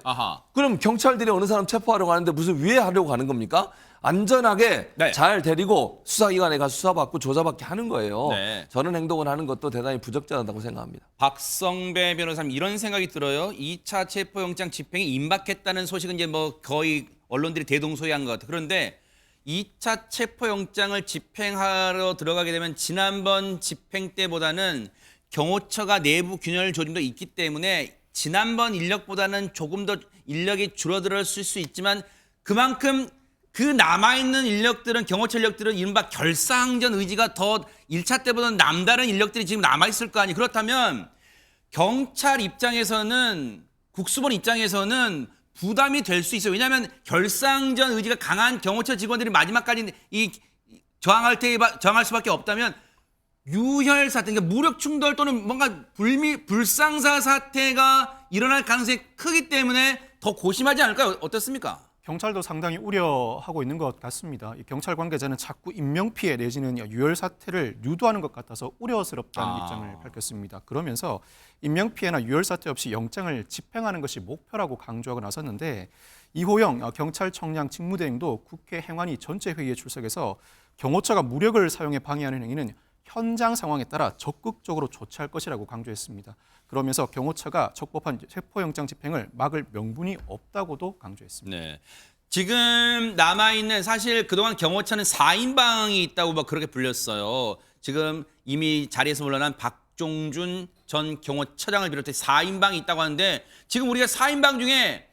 Speaker 7: 그럼 경찰들이 어느 사람 체포하러 가는데 무슨 위해하려고 가는 겁니까? 안전하게 잘 데리고 수사기관에 가서 수사받고 조사받게 하는 거예요. 저런 행동을 하는 것도 대단히 부적절하다고 생각합니다.
Speaker 1: 박성배 변호사님, 이런 생각이 들어요. 2차 체포영장 집행이 임박했다는 소식은 이제 뭐 거의 언론들이 대동소이한 것 같아요. 그런데 2차 체포영장을 집행하러 들어가게 되면 지난번 집행 때보다는 경호처가 내부 균열 조짐도 있기 때문에 지난번 인력보다는 조금 더 인력이 줄어들었을 수 있지만 그만큼 그 남아있는 인력들은, 경호처 인력들은 이른바 결사항전 의지가 더 1차 때보다는 남다른 인력들이 지금 남아있을 거 아니에요. 그렇다면 경찰 입장에서는, 국수본 입장에서는 부담이 될 수 있어요. 왜냐하면 결사항전 의지가 강한 경호처 직원들이 마지막까지 저항할 수밖에 없다면 유혈 사태, 그러니까 무력 충돌 또는 뭔가 불상사 사태가 일어날 가능성이 크기 때문에 더 고심하지 않을까요? 어떻습니까?
Speaker 3: 경찰도 상당히 우려하고 있는 것 같습니다. 이 경찰 관계자는 자꾸 인명피해 내지는 유혈 사태를 유도하는 것 같아서 우려스럽다는 입장을 밝혔습니다. 그러면서 인명피해나 유혈 사태 없이 영장을 집행하는 것이 목표라고 강조하고 나섰는데, 이호영 경찰청장 직무대행도 국회 행안위 전체 회의에 출석해서 경호처가 무력을 사용해 방해하는 행위는 현장 상황에 따라 적극적으로 조치할 것이라고 강조했습니다. 그러면서 경호처가 적법한 체포영장 집행을 막을 명분이 없다고도 강조했습니다.
Speaker 1: 지금 남아있는, 사실 그동안 경호처는 4인방이 있다고 막 그렇게 불렸어요. 지금 이미 자리에서 물러난 박종준 전 경호처장을 비롯해 4인방이 있다고 하는데 지금 우리가 4인방 중에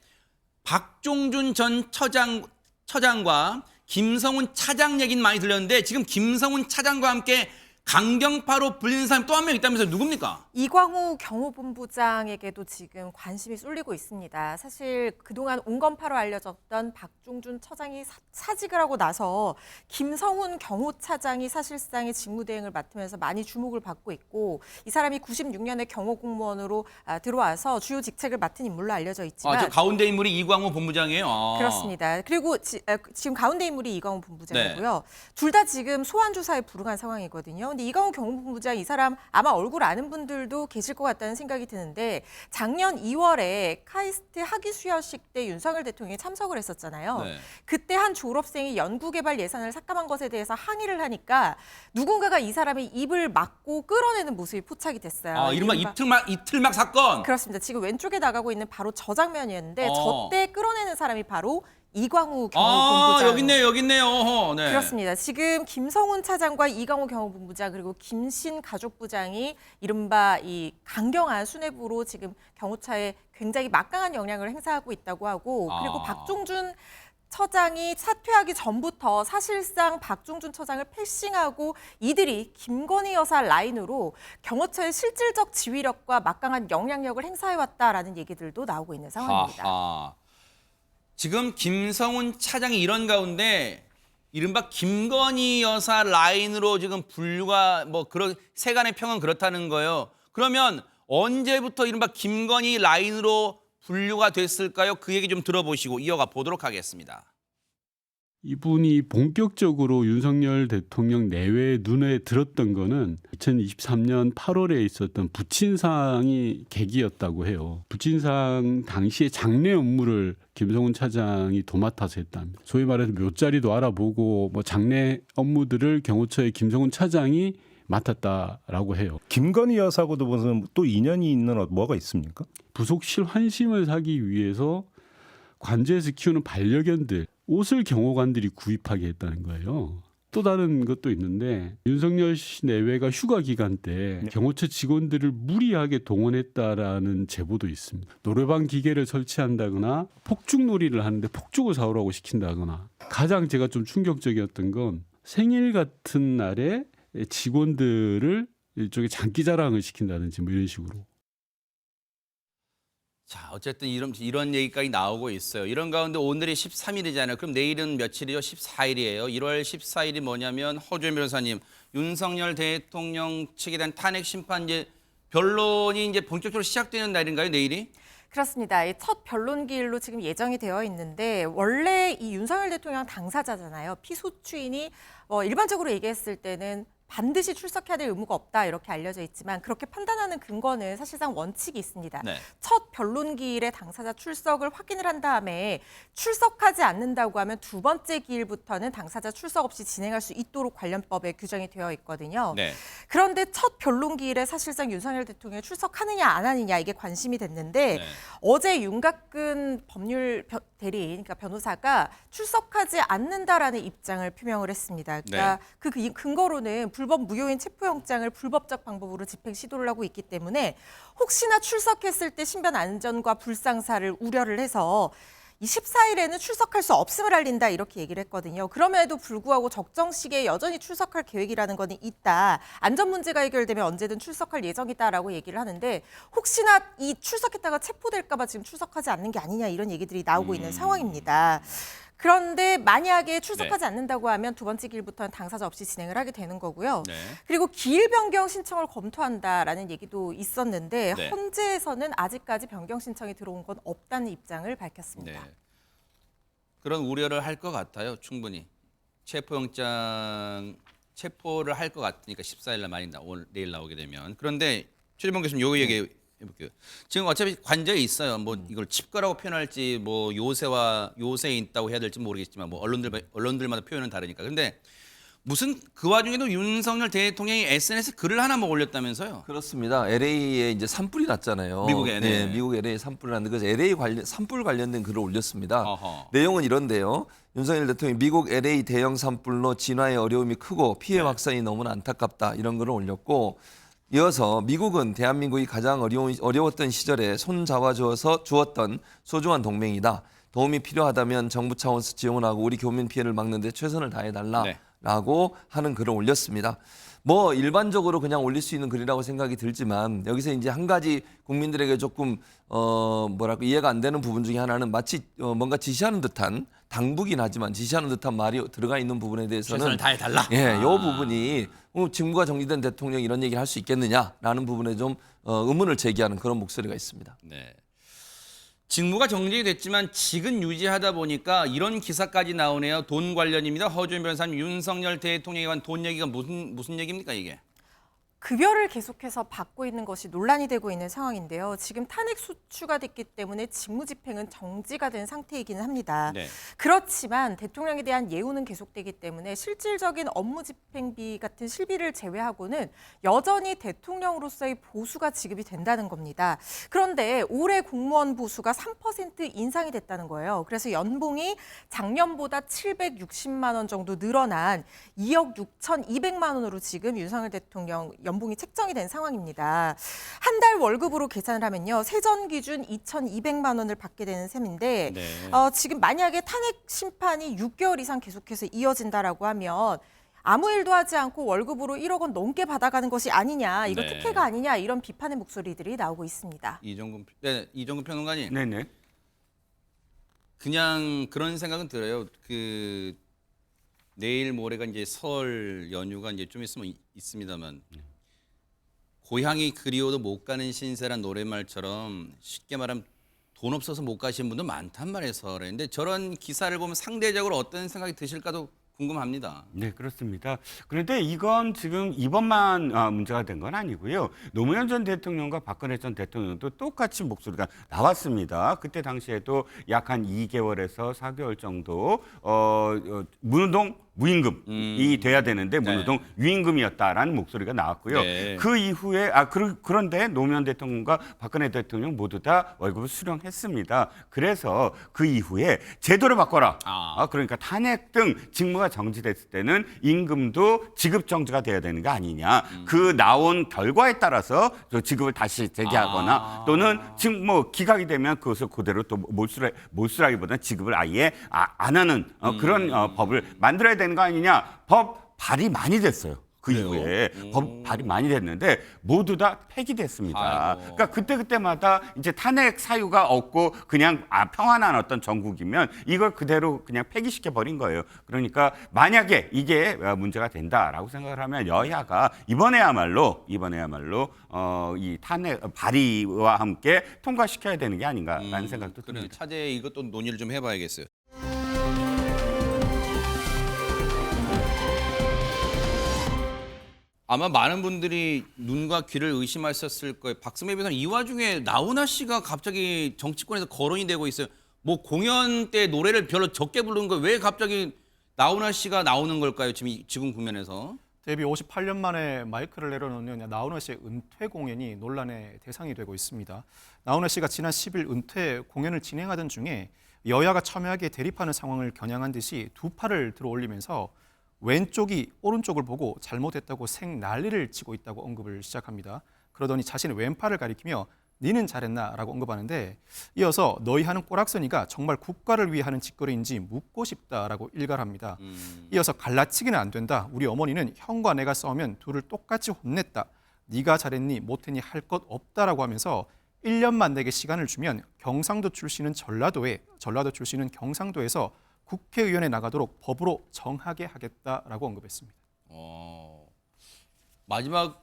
Speaker 1: 박종준 전 처장과 김성훈 차장 얘기는 많이 들렸는데 지금 김성훈 차장과 함께 강경파로 불리는 사람이 또 한 명 있다면서 누굽니까?
Speaker 2: 이광우 경호본부장에게도 지금 관심이 쏠리고 있습니다. 사실 그동안 온건파로 알려졌던 박종준 처장이 사직을 하고 나서 김성훈 경호차장이 사실상의 직무대행을 맡으면서 많이 주목을 받고 있고 이 사람이 96년에 경호공무원으로 들어와서 주요 직책을 맡은 인물로 알려져 있지만
Speaker 1: 저 가운데 인물이 이광우 본부장이에요. 아.
Speaker 2: 그렇습니다. 그리고 지금 가운데 인물이 이광우 본부장이고요. 둘 다 지금 소환 조사에 불응한 상황이거든요. 근데 이광우 경호본부장 이 사람 아마 얼굴 아는 분들도 계실 것 같다는 생각이 드는데 작년 2월에 카이스트 학위 수여식 때 윤석열 대통령이 참석을 했었잖아요.
Speaker 1: 네.
Speaker 2: 그때 한 졸업생이 연구개발 예산을 삭감한 것에 대해서 항의를 하니까 누군가가 이 사람의 입을 막고 끌어내는 모습이 포착이 됐어요.
Speaker 1: 이른바 이틀막 사건.
Speaker 2: 그렇습니다. 지금 왼쪽에 나가고 있는 바로 저 장면이었는데 저때 끌어내는 사람이 바로 이광우 경호본부장.
Speaker 1: 여기 있네요. 어허, 네.
Speaker 2: 그렇습니다. 지금 김성훈 차장과 이광우 경호본부장 그리고 김신 가족부장이 이른바 이 강경한 수뇌부로 지금 경호처에 굉장히 막강한 영향을 행사하고 있다고 하고 그리고 박종준 처장이 사퇴하기 전부터 사실상 박종준 처장을 패싱하고 이들이 김건희 여사 라인으로 경호처의 실질적 지휘력과 막강한 영향력을 행사해왔다라는 얘기들도 나오고 있는 상황입니다.
Speaker 1: 아하. 지금 김성훈 차장이 이런 가운데 이른바 김건희 여사 라인으로 지금 분류가 그런 세간의 평은 그렇다는 거예요. 그러면 언제부터 이른바 김건희 라인으로 분류가 됐을까요? 그 얘기 좀 들어보시고 이어가 보도록 하겠습니다.
Speaker 8: 이분이 본격적으로 윤석열 대통령 내외에 눈에 들었던 거는 2023년 8월에 있었던 부친상이 계기였다고 해요. 부친상 당시에 장례 업무를 김성훈 차장이 도맡아서 했답니다. 소위 말해서 묘자리도 알아보고 장례 업무들을 경호처의 김성훈 차장이 맡았다라고 해요.
Speaker 11: 김건희 여사하고도 무슨 또 인연이 있는 뭐가 있습니까?
Speaker 8: 부속실 환심을 사기 위해서 관저에서 키우는 반려견들 옷을 경호관들이 구입하게 했다는 거예요. 또 다른 것도 있는데 윤석열 씨 내외가 휴가 기간 때 경호처 직원들을 무리하게 동원했다라는 제보도 있습니다. 노래방 기계를 설치한다거나 폭죽놀이를 하는데 폭죽을 사오라고 시킨다거나 가장 제가 좀 충격적이었던 건 생일 같은 날에 직원들을 일종의 장기자랑을 시킨다든지 이런 식으로.
Speaker 1: 자, 어쨌든 이런 얘기까지 나오고 있어요. 이런 가운데 오늘이 13일이잖아요. 그럼 내일은 며칠이죠? 14일이에요. 1월 14일이 뭐냐면 허주현 변호사님, 윤석열 대통령 측에 대한 탄핵 심판 변론이 이제 본격적으로 시작되는 날인가요? 내일이?
Speaker 2: 그렇습니다. 첫 변론기일로 지금 예정이 되어 있는데 원래 이 윤석열 대통령 당사자잖아요. 피소추인이 일반적으로 얘기했을 때는 반드시 출석해야 될 의무가 없다 이렇게 알려져 있지만 그렇게 판단하는 근거는 사실상 원칙이 있습니다.
Speaker 1: 네.
Speaker 2: 첫 변론기일에 당사자 출석을 확인을 한 다음에 출석하지 않는다고 하면 두 번째 기일부터는 당사자 출석 없이 진행할 수 있도록 관련법에 규정이 되어 있거든요.
Speaker 1: 네.
Speaker 2: 그런데 첫 변론기일에 사실상 윤석열 대통령이 출석하느냐 안 하느냐 이게 관심이 됐는데 어제 윤곽근 법률 대리인 그러니까 변호사가 출석하지 않는다라는 입장을 표명을 했습니다. 그러니까 그 근거로는 불법 무효인 체포영장을 불법적 방법으로 집행 시도를 하고 있기 때문에 혹시나 출석했을 때 신변 안전과 불상사를 우려를 해서 이 14일에는 출석할 수 없음을 알린다 이렇게 얘기를 했거든요. 그럼에도 불구하고 적정 시기에 여전히 출석할 계획이라는 거는 있다. 안전 문제가 해결되면 언제든 출석할 예정이다라고 얘기를 하는데 혹시나 이 출석했다가 체포될까 봐 지금 출석하지 않는 게 아니냐 이런 얘기들이 나오고 있는 상황입니다. 그런데 만약에 출석하지 않는다고 하면 두 번째 기일부터는 당사자 없이 진행을 하게 되는 거고요. 그리고 기일 변경 신청을 검토한다라는 얘기도 있었는데 헌재에서는 아직까지 변경 신청이 들어온 건 없다는 입장을 밝혔습니다.
Speaker 1: 그런 우려를 할 것 같아요. 충분히. 체포를 할 것 같으니까 14일 날 내일 나오게 되면. 그런데 최재봉 교수님 요거 얘기해 볼게요. 지금 어차피 관저에 있어요. 이걸 칩거라고 표현할지 요새에 있다고 해야 될지 모르겠지만 언론들마다 표현은 다르니까. 근데 무슨 그 와중에도 윤석열 대통령이 SNS 글을 하나 뭐 올렸다면서요?
Speaker 7: 그렇습니다. LA에 이제 산불이 났잖아요.
Speaker 1: 미국에, 네.
Speaker 7: 네, 미국 LA 산불이 났는데 그래서 LA 산불 관련된 글을 올렸습니다.
Speaker 1: 어허.
Speaker 7: 내용은 이런데요. 윤석열 대통령이 미국 LA 대형 산불로 진화의 어려움이 크고 피해 확산이 너무나 안타깝다 이런 글을 올렸고 이어서 미국은 대한민국이 가장 어려웠던 시절에 손 잡아주었던 소중한 동맹이다. 도움이 필요하다면 정부 차원에서 지원하고 우리 교민 피해를 막는 데 최선을 다해달라.
Speaker 1: 네.
Speaker 7: 라고 하는 글을 올렸습니다. 뭐 일반적으로 그냥 올릴 수 있는 글이라고 생각이 들지만 여기서 이제 한 가지 국민들에게 조금 뭐랄까 이해가 안 되는 부분 중에 하나는 마치 뭔가 지시하는 듯한 당부긴 하지만 지시하는 듯한 말이 들어가 있는 부분에 대해서는
Speaker 1: 최선을 다해달라.
Speaker 7: 예, 이 부분이 직무가 정지된 대통령이 이런 얘기를 할 수 있겠느냐라는 부분에 좀 의문을 제기하는 그런 목소리가 있습니다.
Speaker 1: 네. 직무가 정지됐지만 직은 유지하다 보니까 이런 기사까지 나오네요. 돈 관련입니다. 허주연 변호사님, 윤석열 대통령에 관한 돈 얘기가 무슨 얘기입니까 이게?
Speaker 2: 급여를 계속해서 받고 있는 것이 논란이 되고 있는 상황인데요. 지금 탄핵 소추가 됐기 때문에 직무집행은 정지가 된 상태이기는 합니다.
Speaker 1: 네.
Speaker 2: 그렇지만 대통령에 대한 예우는 계속되기 때문에 실질적인 업무집행비 같은 실비를 제외하고는 여전히 대통령으로서의 보수가 지급이 된다는 겁니다. 그런데 올해 공무원 보수가 3% 인상이 됐다는 거예요. 그래서 연봉이 작년보다 760만 원 정도 늘어난 2억 6,200만 원으로 지금 윤석열 대통령 연봉이 책정이 된 상황입니다. 한 달 월급으로 계산을 하면요. 세전 기준 2,200만 원을 받게 되는 셈인데
Speaker 1: 네.
Speaker 2: 지금 만약에 탄핵 심판이 6개월 이상 계속해서 이어진다라고 하면 아무 일도 하지 않고 월급으로 1억 원 넘게 받아가는 것이 아니냐, 이거
Speaker 1: 네.
Speaker 2: 특혜가 아니냐 이런 비판의 목소리들이 나오고 있습니다.
Speaker 1: 이종근 평론가님.
Speaker 10: 네네.
Speaker 1: 그냥 그런 생각은 들어요. 그 내일 모레가 이제 설 연휴가 이제 좀 있으면 있습니다만 고향이 그리워도 못 가는 신세란 노랫말처럼 쉽게 말하면 돈 없어서 못 가시는 분도 많단 말이에요, 설에. 근데 저런 기사를 보면 상대적으로 어떤 생각이 드실까도 궁금합니다.
Speaker 10: 네, 그렇습니다. 그런데 이건 지금 이번만 문제가 된 건 아니고요. 노무현 전 대통령과 박근혜 전 대통령도 똑같이 목소리가 나왔습니다. 그때 당시에도 약 한 2개월에서 4개월 정도 무노동 무임금이 돼야 되는데 무노동 유임금이었다라는 목소리가 나왔고요.
Speaker 1: 네.
Speaker 10: 그 이후에 그런데 노무현 대통령과 박근혜 대통령 모두 다 월급을 수령했습니다. 그래서 그 이후에 제도를 바꿔라. 그러니까 탄핵 등 직무가 정지됐을 때는 임금도 지급 정지가 돼야 되는 게 아니냐. 그 나온 결과에 따라서 지급을 다시 재개하거나 또는 지금 뭐 기각이 되면 그것을 그대로 또 몰수라기보다는 지급을 아예 안 하는 그런 법을 만들어야 되는 거 아니냐. 법 발의 많이 됐어요. 그 이후에 법 발의 많이 됐는데 모두 다 폐기됐습니다.
Speaker 1: 아이고.
Speaker 10: 그러니까 그때마다 이제 탄핵 사유가 없고 그냥 평안한 어떤 정국이면 이걸 그대로 그냥 폐기시켜 버린 거예요. 그러니까 만약에 이게 문제가 된다라고 생각을 하면 여야가 이번에야말로 이 탄핵 발의와 함께 통과시켜야 되는 게 아닌가라는 생각도 듭니다.
Speaker 1: 차제에 이것도 논의를 좀 해봐야겠어요. 아마 많은 분들이 눈과 귀를 의심하셨을 거예요. 박스메 변호사님, 이 와중에 나훈아 씨가 갑자기 정치권에서 거론이 되고 있어요. 뭐 공연 때 노래를 별로 적게 부르는 거 왜 갑자기 나훈아 씨가 나오는 걸까요? 지금 국면에서.
Speaker 3: 데뷔 58년 만에 마이크를 내려놓는 나훈아 씨의 은퇴 공연이 논란의 대상이 되고 있습니다. 나훈아 씨가 지난 10일 은퇴 공연을 진행하던 중에 여야가 첨예하게 대립하는 상황을 겨냥한 듯이 두 팔을 들어 올리면서 왼쪽이 오른쪽을 보고 잘못했다고 생난리를 치고 있다고 언급을 시작합니다. 그러더니 자신의 왼팔을 가리키며 니는 잘했나라고 언급하는데 이어서 너희 하는 꼬락서니가 정말 국가를 위해 하는 짓거리인지 묻고 싶다라고 일갈합니다. 이어서 갈라치기는 안 된다. 우리 어머니는 형과 내가 싸우면 둘을 똑같이 혼냈다. 네가 잘했니 못했니 할 것 없다라고 하면서 1년만 내게 시간을 주면 경상도 출신은 전라도 출신은 경상도에서 국회의원에 나가도록 법으로 정하게 하겠다라고 언급했습니다.
Speaker 1: 마지막은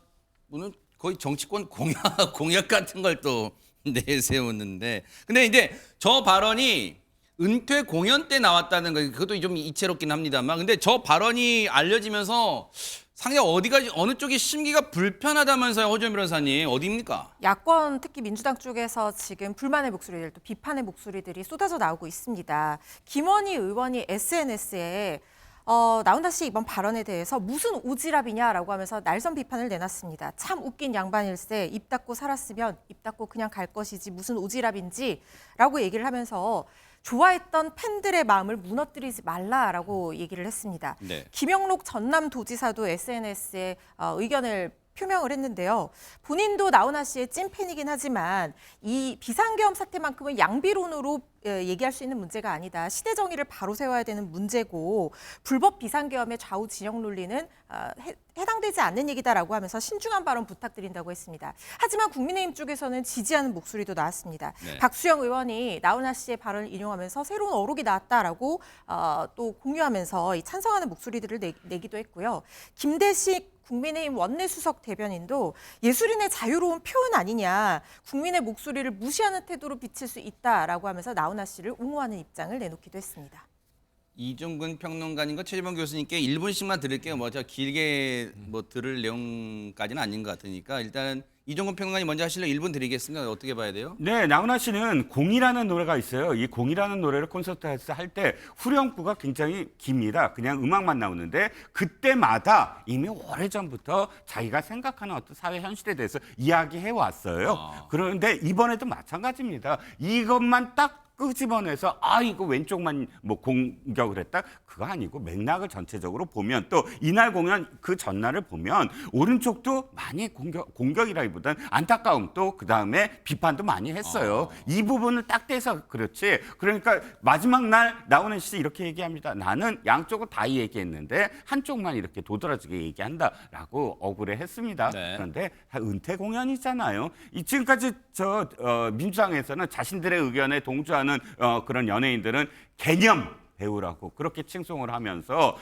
Speaker 1: 거의 정치권 공약 같은 걸 또 내세웠는데, 근데 이제 저 발언이 은퇴 공연 때 나왔다는 거, 그것도 좀 이채롭긴 합니다만, 근데 저 발언이 알려지면서 상당히 어느 쪽이 심기가 불편하다면서요, 허주연 변호사님. 어디입니까?
Speaker 2: 야권, 특히 민주당 쪽에서 지금 불만의 목소리들, 또 비판의 목소리들이 쏟아져 나오고 있습니다. 김원희 의원이 SNS에 나훈아 씨 이번 발언에 대해서 무슨 오지랖이냐라고 하면서 날선 비판을 내놨습니다. 참 웃긴 양반일세, 입 닫고 살았으면 입 닫고 그냥 갈 것이지 무슨 오지랖인지라고 얘기를 하면서 좋아했던 팬들의 마음을 무너뜨리지 말라라고 얘기를 했습니다.
Speaker 1: 네.
Speaker 2: 김영록 전남도지사도 SNS에 의견을 표명을 했는데요. 본인도 나훈아 씨의 찐팬이긴 하지만 이 비상계엄 사태만큼은 양비론으로 얘기할 수 있는 문제가 아니다. 시대 정의를 바로 세워야 되는 문제고 불법 비상계엄의 좌우 진영 논리는 해당되지 않는 얘기다라고 하면서 신중한 발언 부탁드린다고 했습니다. 하지만 국민의힘 쪽에서는 지지하는 목소리도 나왔습니다.
Speaker 1: 네.
Speaker 2: 박수영 의원이 나훈아 씨의 발언을 인용하면서 새로운 어록이 나왔다라고 또 공유하면서 이 찬성하는 목소리들을 내기도 했고요. 김대식 국민의힘 원내수석 대변인도 예술인의 자유로운 표현 아니냐, 국민의 목소리를 무시하는 태도로 비칠 수 있다라고 하면서 나훈아 씨를 옹호하는 입장을 내놓기도 했습니다.
Speaker 1: 이종근 평론가님과 최재범 교수님께 1분씩만 드릴게요. 뭐 제가 길게 뭐 들을 내용까지는 아닌 것 같으니까 일단 이종근 평론가님 먼저 하실래요? 1분 드리겠습니다. 어떻게 봐야 돼요?
Speaker 10: 네, 나훈아 씨는 공이라는 노래가 있어요. 이 공이라는 노래를 콘서트에서 할 때 후렴구가 굉장히 깁니다. 그냥 음악만 나오는데 그때마다 이미 오래전부터 자기가 생각하는 어떤 사회 현실에 대해서 이야기해 왔어요. 그런데 이번에도 마찬가지입니다. 이것만 딱 끄집어내서 이거 왼쪽만 뭐 공격을 했다? 그거 아니고 맥락을 전체적으로 보면 또 이날 공연 그 전날을 보면 오른쪽도 많이 공격이라기보다는 안타까움 또 그다음에 비판도 많이 했어요. 이 부분을 딱 떼서 그렇지. 그러니까 마지막 날 나훈아 씨 이렇게 얘기합니다. 나는 양쪽을 다 얘기했는데 한쪽만 이렇게 도드라지게 얘기한다라고 억울해했습니다.
Speaker 1: 네.
Speaker 10: 그런데 다 은퇴 공연이잖아요. 지금까지 민주당에서는 자신들의 의견에 동조하는 그런 연예인들은 개념 배우라고 그렇게 칭송을 하면서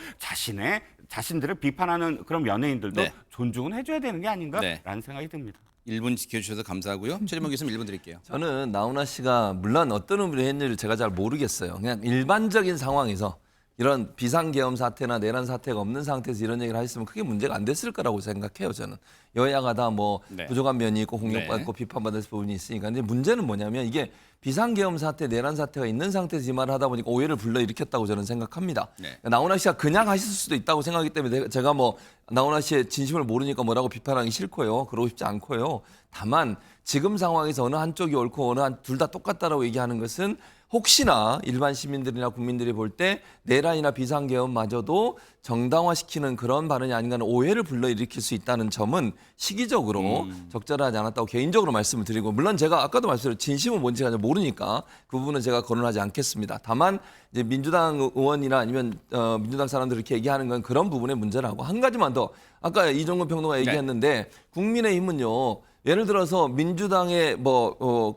Speaker 10: 자신들을 비판하는 그런 연예인들도
Speaker 1: 네.
Speaker 10: 존중은 해줘야 되는 게 아닌가라는
Speaker 1: 네.
Speaker 10: 생각이 듭니다.
Speaker 1: 1분 지켜주셔서 감사하고요. 최재범 교수님 1분 드릴게요.
Speaker 7: 저는 나훈아 씨가 물론 어떤 의미로 했는지 제가 잘 모르겠어요. 그냥 일반적인 상황에서 이런 비상계엄 사태나 내란 사태가 없는 상태에서 이런 얘기를 하셨으면 크게 문제가 안 됐을 거라고 생각해요. 저는 여야가 다 뭐
Speaker 1: 네.
Speaker 7: 부족한 면이 있고 공격받고 비판받을 부분이 있으니까. 근데 문제는 뭐냐면 이게 비상계엄 사태, 내란 사태가 있는 상태에서 이 말을 하다 보니까 오해를 불러일으켰다고 저는 생각합니다.
Speaker 1: 네.
Speaker 7: 나훈아 씨가 그냥 하실 수도 있다고 생각하기 때문에 제가 뭐 나훈아 씨의 진심을 모르니까 뭐라고 비판하기 싫고요. 그러고 싶지 않고요. 다만 지금 상황에서 어느 한쪽이 옳고 어느 둘 다 똑같다라고 얘기하는 것은 혹시나 일반 시민들이나 국민들이 볼 때 내란이나 비상계엄마저도 정당화시키는 그런 발언이 아닌가 하는 오해를 불러일으킬 수 있다는 점은 시기적으로 적절하지 않았다고 개인적으로 말씀을 드리고, 물론 제가 아까도 말씀드렸지만 진심은 뭔지가 모르니까 그 부분은 제가 거론하지 않겠습니다. 다만 이제 민주당 의원이나 아니면 민주당 사람들이 이렇게 얘기하는 건 그런 부분의 문제라고. 한 가지만 더, 아까 이종근 평론가 얘기했는데 국민의힘은요, 예를 들어서 민주당의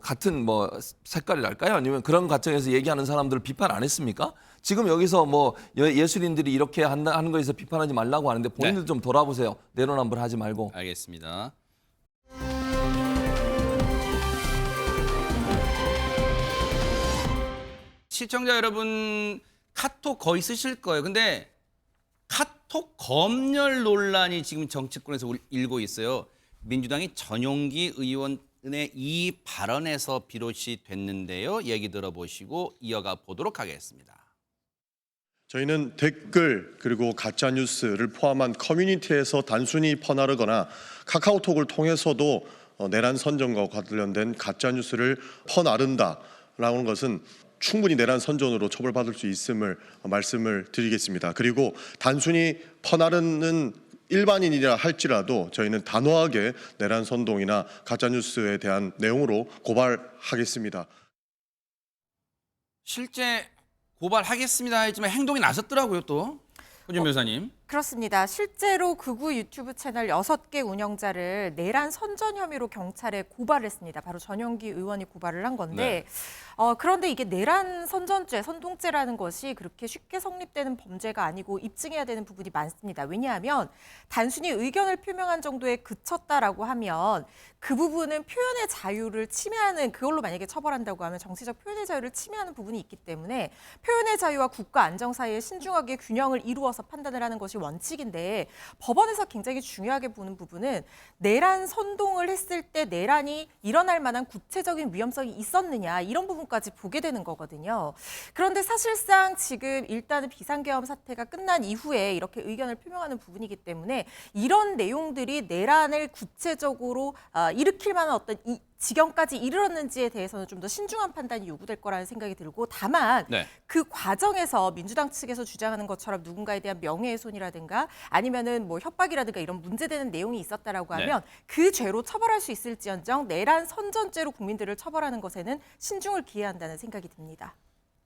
Speaker 7: 같은 색깔이랄까요? 아니면 그런 과정에서 얘기하는 사람들을 비판 안 했습니까? 지금 여기서 예술인들이 이렇게 하는 거에서 비판하지 말라고 하는데 본인들 좀 돌아보세요. 내로남불 하지 말고.
Speaker 1: 알겠습니다. 시청자 여러분 카톡 거의 쓰실 거예요. 근데 카톡 검열 논란이 지금 정치권에서 일고 있어요. 민주당이 전용기 의원의 이 발언에서 비롯이 됐는데요. 얘기 들어보시고 이어가 보도록 하겠습니다.
Speaker 12: 저희는 댓글 그리고 가짜뉴스를 포함한 커뮤니티에서 단순히 퍼나르거나 카카오톡을 통해서도 내란 선전과 관련된 가짜뉴스를 퍼나른다라는 것은 충분히 내란 선전으로 처벌받을 수 있음을 말씀을 드리겠습니다. 그리고 단순히 퍼나르는 일반인이라 할지라도 저희는 단호하게 내란 선동이나 가짜뉴스에 대한 내용으로 고발하겠습니다.
Speaker 1: 실제 고발하겠습니다 했지만 행동이 나섰더라고요 또. 호준 변호사님.
Speaker 2: 그렇습니다. 실제로 극우 유튜브 채널 6개 운영자를 내란 선전 혐의로 경찰에 고발을 했습니다. 바로 전용기 의원이 고발을 한 건데 그런데 이게 내란 선전죄, 선동죄라는 것이 그렇게 쉽게 성립되는 범죄가 아니고 입증해야 되는 부분이 많습니다. 왜냐하면 단순히 의견을 표명한 정도에 그쳤다라고 하면 그 부분은 표현의 자유를 침해하는, 그걸로 만약에 처벌한다고 하면 정치적 표현의 자유를 침해하는 부분이 있기 때문에 표현의 자유와 국가 안정 사이에 신중하게 균형을 이루어서 판단을 하는 것이 것이 원칙인데 법원에서 굉장히 중요하게 보는 부분은 내란 선동을 했을 때 내란이 일어날 만한 구체적인 위험성이 있었느냐 이런 부분까지 보게 되는 거거든요. 그런데 사실상 지금 일단은 비상계엄 사태가 끝난 이후에 이렇게 의견을 표명하는 부분이기 때문에 이런 내용들이 내란을 구체적으로 일으킬 만한 어떤 지경까지 이르렀는지에 대해서는 좀 더 신중한 판단이 요구될 거라는 생각이 들고 다만
Speaker 1: 네.
Speaker 2: 그 과정에서 민주당 측에서 주장하는 것처럼 누군가에 대한 명예훼손이라든가 아니면은 뭐 협박이라든가 이런 문제되는 내용이 있었다라고 하면 그 죄로 처벌할 수 있을지언정 내란 선전죄로 국민들을 처벌하는 것에는 신중을 기해야 한다는 생각이 듭니다.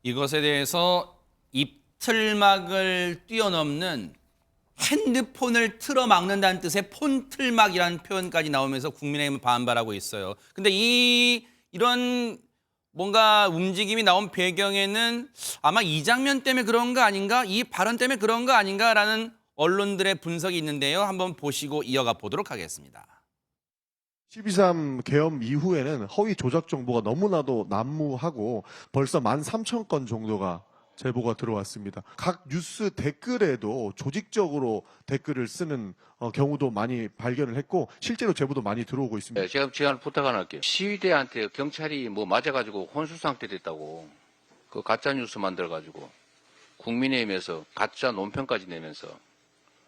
Speaker 1: 이것에 대해서 입틀막을 뛰어넘는 핸드폰을 틀어막는다는 뜻의 폰틀막이라는 표현까지 나오면서 국민의힘은 반발하고 있어요. 근데 이런 뭔가 움직임이 나온 배경에는 아마 이 장면 때문에 그런 거 아닌가? 이 발언 때문에 그런 거 아닌가라는 언론들의 분석이 있는데요. 한번 보시고 이어가 보도록 하겠습니다.
Speaker 12: 12.3 계엄 이후에는 허위 조작 정보가 너무나도 난무하고 벌써 13,000건 정도가 제보가 들어왔습니다. 각 뉴스 댓글에도 조직적으로 댓글을 쓰는 경우도 많이 발견을 했고 실제로 제보도 많이 들어오고 있습니다.
Speaker 13: 네, 제가 제안 부탁 하나 할게요. 시위대한테 경찰이 뭐 맞아가지고 혼수 상태 됐다고 그 가짜 뉴스 만들어가지고 국민의힘에서 가짜 논평까지 내면서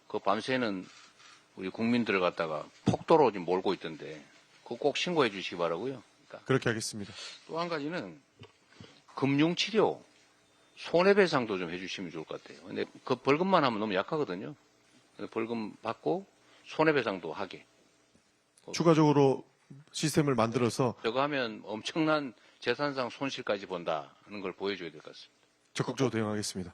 Speaker 13: 그 밤새는 우리 국민들을 갖다가 폭도로 지금 몰고 있던데 그거 꼭 신고해 주시기 바라고요. 그러니까.
Speaker 12: 그렇게 하겠습니다.
Speaker 13: 또 한 가지는 금융치료 손해배상도 좀 해주시면 좋을 것 같아요. 근데 그 벌금만 하면 너무 약하거든요. 벌금 받고 손해배상도 하게.
Speaker 12: 추가적으로 시스템을 만들어서
Speaker 13: 저거 하면 엄청난 재산상 손실까지 본다는 걸 보여줘야 될 것 같습니다.
Speaker 12: 적극적으로 대응하겠습니다.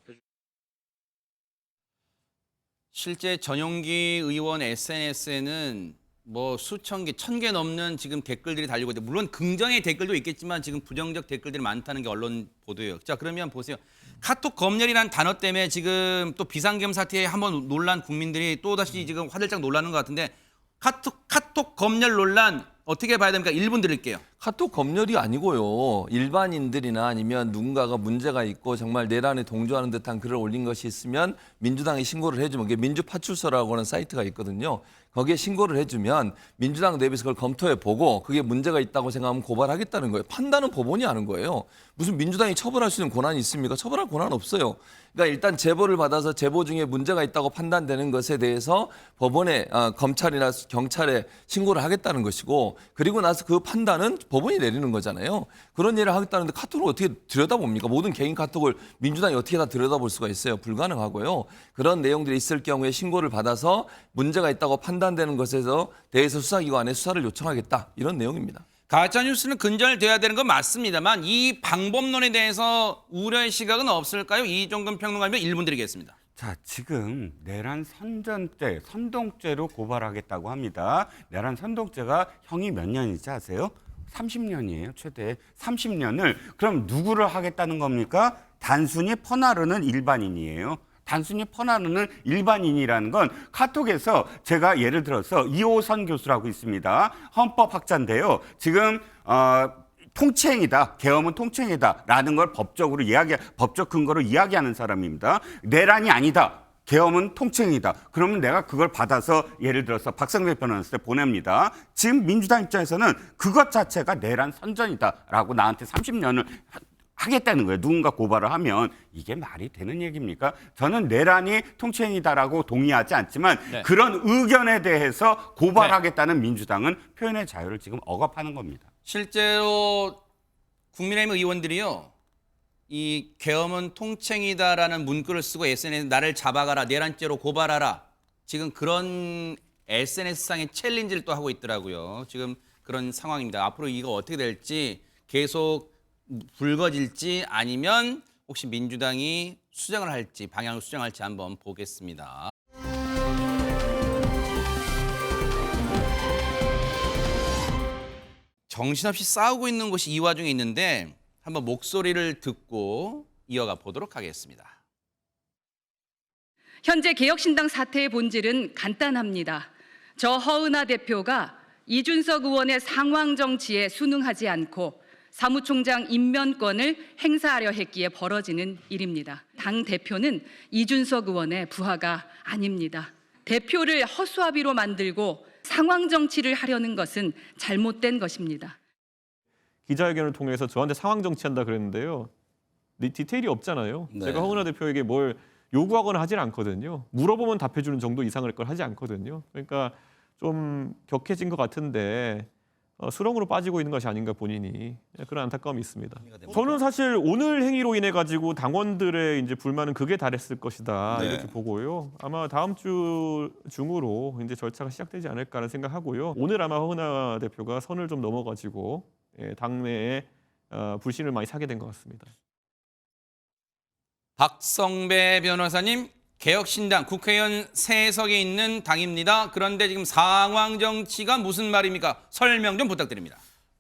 Speaker 1: 실제 전용기 의원 SNS에는 뭐 수천 개, 1,000개 넘는 지금 댓글들이 달리고 있는데 물론 긍정의 댓글도 있겠지만 지금 부정적 댓글들이 많다는 게 언론 보도예요. 자, 그러면 보세요. 카톡 검열이라는 단어 때문에 지금 또 비상계엄 사태에 한번 놀란 국민들이 또다시 지금 화들짝 놀라는 것 같은데 카톡 검열 논란 어떻게 봐야 됩니까? 1분 드릴게요.
Speaker 7: 카톡 검열이 아니고요. 일반인들이나 아니면 누군가가 문제가 있고 정말 내란에 동조하는 듯한 글을 올린 것이 있으면 민주당이 신고를 해주면 그게 민주파출소라고 하는 사이트가 있거든요. 거기에 신고를 해주면 민주당 내부에서 그걸 검토해 보고 그게 문제가 있다고 생각하면 고발하겠다는 거예요. 판단은 법원이 하는 거예요. 무슨 민주당이 처벌할 수 있는 권한이 있습니까? 처벌할 권한 없어요. 그러니까 일단 제보를 받아서 제보 중에 문제가 있다고 판단되는 것에 대해서 법원에 검찰이나 경찰에 신고를 하겠다는 것이고 그리고 나서 그 판단은 법원이 내리는 거잖아요. 그런 일을 하겠다는데 카톡을 어떻게 들여다봅니까? 모든 개인 카톡을 민주당이 어떻게 다 들여다볼 수가 있어요? 불가능하고요. 그런 내용들이 있을 경우에 신고를 받아서 문제가 있다고 판단되는 것에 대해서 수사기관에 수사를 요청하겠다. 이런 내용입니다.
Speaker 1: 가짜뉴스는 근절돼야 되는 건 맞습니다만 이 방법론에 대해서 우려의 시각은 없을까요? 이종근 평론가님 1분 드리겠습니다.
Speaker 10: 자, 지금 내란 선전죄, 선동죄로 고발하겠다고 합니다. 내란 선동죄가 형이 몇 년이지 아세요? 30년이에요, 최대. 30년을 그럼 누구를 하겠다는 겁니까? 단순히 퍼나르는 일반인이에요. 단순히 퍼나르는 일반인이라는 건 카톡에서 제가 예를 들어서 이호선 교수라고 있습니다. 헌법학자인데요. 지금 통치행위다, 계엄은 통치행위다라는 걸 법적 근거로 이야기하는 사람입니다. 내란이 아니다. 계엄은 통치행위다. 그러면 내가 그걸 받아서 예를 들어서 박성대 변호사한테 보냅니다. 지금 민주당 입장에서는 그것 자체가 내란 선전이다라고 나한테 30년을 하겠다는 거예요. 누군가 고발을 하면 이게 말이 되는 얘기입니까? 저는 내란이 통치행위다라고 동의하지 않지만 그런 의견에 대해서 고발하겠다는 민주당은 표현의 자유를 지금 억압하는 겁니다.
Speaker 1: 실제로 국민의힘 의원들이요. 이 계엄은 통칭이다라는 문구를 쓰고 SNS에 나를 잡아가라, 내란죄로 고발하라. 지금 그런 SNS상의 챌린지를 또 하고 있더라고요. 지금 그런 상황입니다. 앞으로 이거 어떻게 될지 계속 불거질지 아니면 혹시 민주당이 수정을 할지 방향을 수정할지 한번 보겠습니다. 정신없이 싸우고 있는 곳이 이 와중에 있는데 한번 목소리를 듣고 이어가 보도록 하겠습니다.
Speaker 14: 현재 개혁신당 사태의 본질은 간단합니다. 저 허은하 대표가 이준석 의원의 상황 정치에 순응하지 않고 사무총장 임면권을 행사하려 했기에 벌어지는 일입니다. 당 대표는 이준석 의원의 부하가 아닙니다. 대표를 허수아비로 만들고 상황 정치를 하려는 것은 잘못된 것입니다.
Speaker 15: 기자회견을 통해서 저한테 상황 정치한다 그랬는데요. 디테일이 없잖아요.
Speaker 7: 네.
Speaker 15: 제가 허은하 대표에게 뭘 요구하거나 하질 않거든요. 물어보면 답해주는 정도 이상을 걸 하지 않거든요. 그러니까 좀 격해진 것 같은데 수렁으로 빠지고 있는 것이 아닌가 본인이 그런 안타까움이 있습니다. 저는 사실 오늘 행위로 인해 가지고 당원들의 이제 불만은 극에 달했을 것이다
Speaker 7: 네.
Speaker 15: 이렇게 보고요. 아마 다음 주 중으로 이제 절차가 시작되지 않을까 하는 생각하고요. 오늘 아마 허은하 대표가 선을 좀 넘어가지고 당내에 불신을 많이 사게 된 것 같습니다.
Speaker 1: 박성배 변호사님, 개혁신당 국회의원 3석에 있는 당입니다. 그런데 지금 상황 정치가 무슨 말입니까? 설명 좀 부탁드립니다.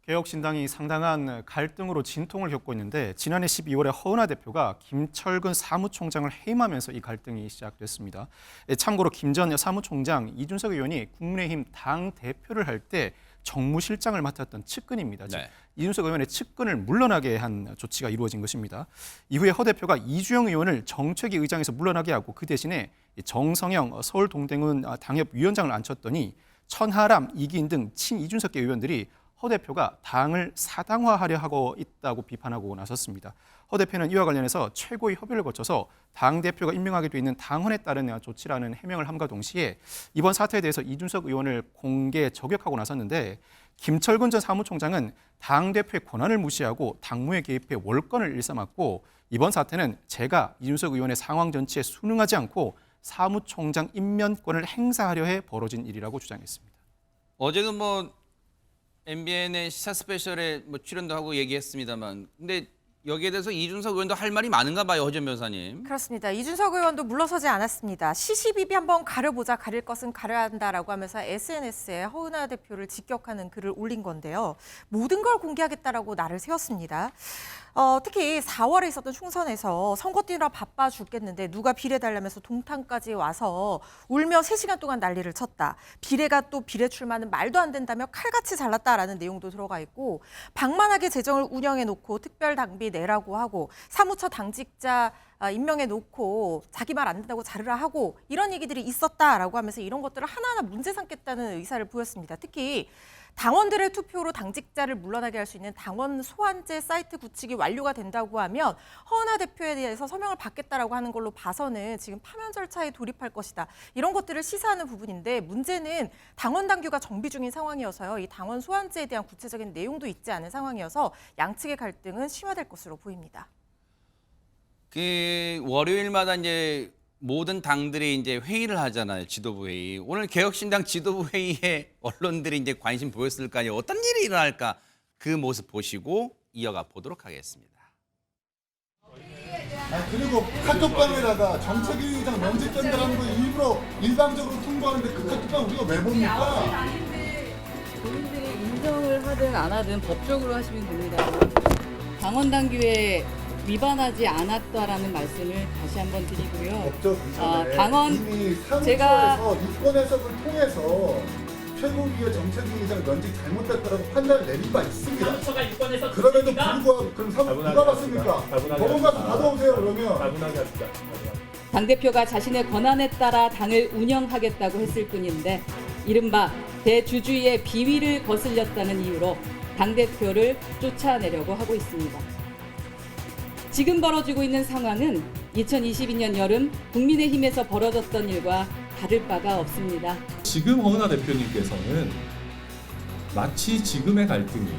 Speaker 3: 개혁신당이 상당한 갈등으로 진통을 겪고 있는데 지난해 12월에 허은하 대표가 김철근 사무총장을 해임하면서 이 갈등이 시작됐습니다. 참고로 김 전 사무총장, 이준석 의원이 국민의힘 당 대표를 할 때 정무실장을 맡았던 측근입니다. 즉,
Speaker 1: 네.
Speaker 3: 이준석 의원의 측근을 물러나게 한 조치가 이루어진 것입니다. 이후에 허 대표가 이주영 의원을 정책위 의장에서 물러나게 하고 그 대신에 정성영 서울 동대문 당협위원장을 앉혔더니 천하람, 이기인 등 친이준석계 의원들이 허 대표가 당을 사당화하려 하고 있다고 비판하고 나섰습니다. 허 대표는 이와 관련해서 최고위 협의를 거쳐서 당대표가 임명하게 돼 있는 당헌에 따른 조치라는 해명을 함과 동시에 이번 사태에 대해서 이준석 의원을 공개 저격하고 나섰는데 김철근 전 사무총장은 당대표의 권한을 무시하고 당무에 개입해 월권을 일삼았고 이번 사태는 제가 이준석 의원의 상황 전치에 순응하지 않고 사무총장 임면권을 행사하려 해 벌어진 일이라고 주장했습니다.
Speaker 1: 어제도 MBN의 시사 스페셜에 출연도 하고 얘기했습니다만, 근데 여기에 대해서 이준석 의원도 할 말이 많은가 봐요, 허 전 변호사님.
Speaker 2: 그렇습니다. 이준석 의원도 물러서지 않았습니다. 시시비비 한번 가려보자, 가릴 것은 가려야 한다라고 하면서 SNS에 허은하 대표를 직격하는 글을 올린 건데요. 모든 걸 공개하겠다라고 날을 세웠습니다. 특히 4월에 있었던 총선에서 선거 뛰느라 바빠 죽겠는데 누가 비례달라면서 동탄까지 와서 울며 3시간 동안 난리를 쳤다. 비례가 또 비례 출마는 말도 안 된다며 칼같이 잘랐다라는 내용도 들어가 있고 방만하게 재정을 운영해 놓고 특별 당비 내라고 하고 사무처 당직자 임명해 놓고 자기 말 안 된다고 자르라 하고 이런 얘기들이 있었다라고 하면서 이런 것들을 하나하나 문제 삼겠다는 의사를 보였습니다. 특히 당원들의 투표로 당직자를 물러나게 할 수 있는 당원 소환제 사이트 구축이 완료가 된다고 하면 허은하 대표에 대해서 서명을 받겠다라고 하는 걸로 봐서는 지금 파면 절차에 돌입할 것이다. 이런 것들을 시사하는 부분인데 문제는 당원 당규가 정비 중인 상황이어서요. 이 당원 소환제에 대한 구체적인 내용도 있지 않은 상황이어서 양측의 갈등은 심화될 것으로 보입니다.
Speaker 1: 월요일마다 이제 모든 당들이 이제 회의를 하잖아요. 지도부 회의. 오늘 개혁신당 지도부 회의에 언론들이 이제 관심 보였을까요? 어떤 일이 일어날까? 그 모습 보시고 이어가 보도록 하겠습니다.
Speaker 16: 그리고 카톡방에다가 정책위 의장 면접 전달하는 거 일부러 일방적으로 통보하는데 그 카톡방 우리가 왜 봅니까?
Speaker 17: 본인들이 인정을 하든 안 하든 법적으로 하시면 됩니다. 당원 당규에 위반하지 않았다라는 말씀을 다시 한번 드리고요. 당원
Speaker 16: 이미
Speaker 17: 제가
Speaker 16: 사무처에서 유권 해석을 통해서 최고위의 정책위 의장 면직 잘못됐다라고 판단을 내린 바 있습니다. 그럼에도 불구하고 그럼 누가 봤습니까? 법원 가서 받아오세요 그러면.
Speaker 17: 당대표가 자신의 권한에 따라 당을 운영하겠다고 했을 뿐인데 이른바 대주주의 비위를 거슬렸다는 이유로 당대표를 쫓아내려고 하고 있습니다. 지금 벌어지고 있는 상황은 2022년 여름 국민의힘에서 벌어졌던 일과 다를 바가 없습니다.
Speaker 18: 지금 허은하 대표님께서는 마치 지금의 갈등이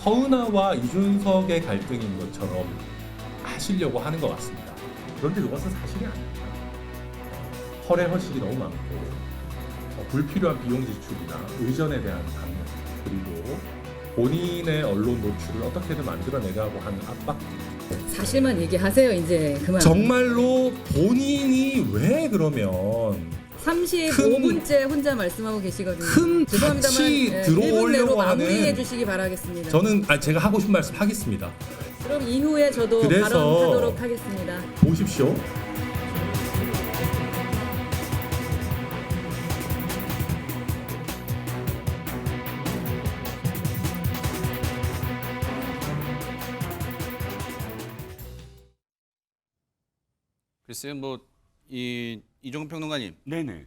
Speaker 18: 허은하와 이준석의 갈등인 것처럼 하시려고 하는 것 같습니다. 그런데 그것은 사실이 아닙니다. 허례 허실이 너무 많고 불필요한 비용 지출이나 의전에 대한 강요 그리고 본인의 언론 노출을 어떻게든 만들어내려고 하는 압박
Speaker 17: 사실만 얘기하세요. 이제 그만.
Speaker 18: 정말로 본인이 왜 그러면
Speaker 17: 35분째 혼자 말씀하고 계시거든요.
Speaker 18: 큰
Speaker 17: 죄송합니다만
Speaker 18: 같이
Speaker 17: 1분 내로
Speaker 18: 들어오려고
Speaker 17: 마무리해
Speaker 18: 하는
Speaker 17: 주시기 바라겠습니다.
Speaker 18: 저는 제가 하고 싶은 말씀 하겠습니다.
Speaker 17: 그럼 이후에 저도
Speaker 18: 그래서
Speaker 17: 발언하도록 하겠습니다.
Speaker 18: 보십시오.
Speaker 1: 글쎄요, 뭐 이종근 평론가님,
Speaker 10: 네네.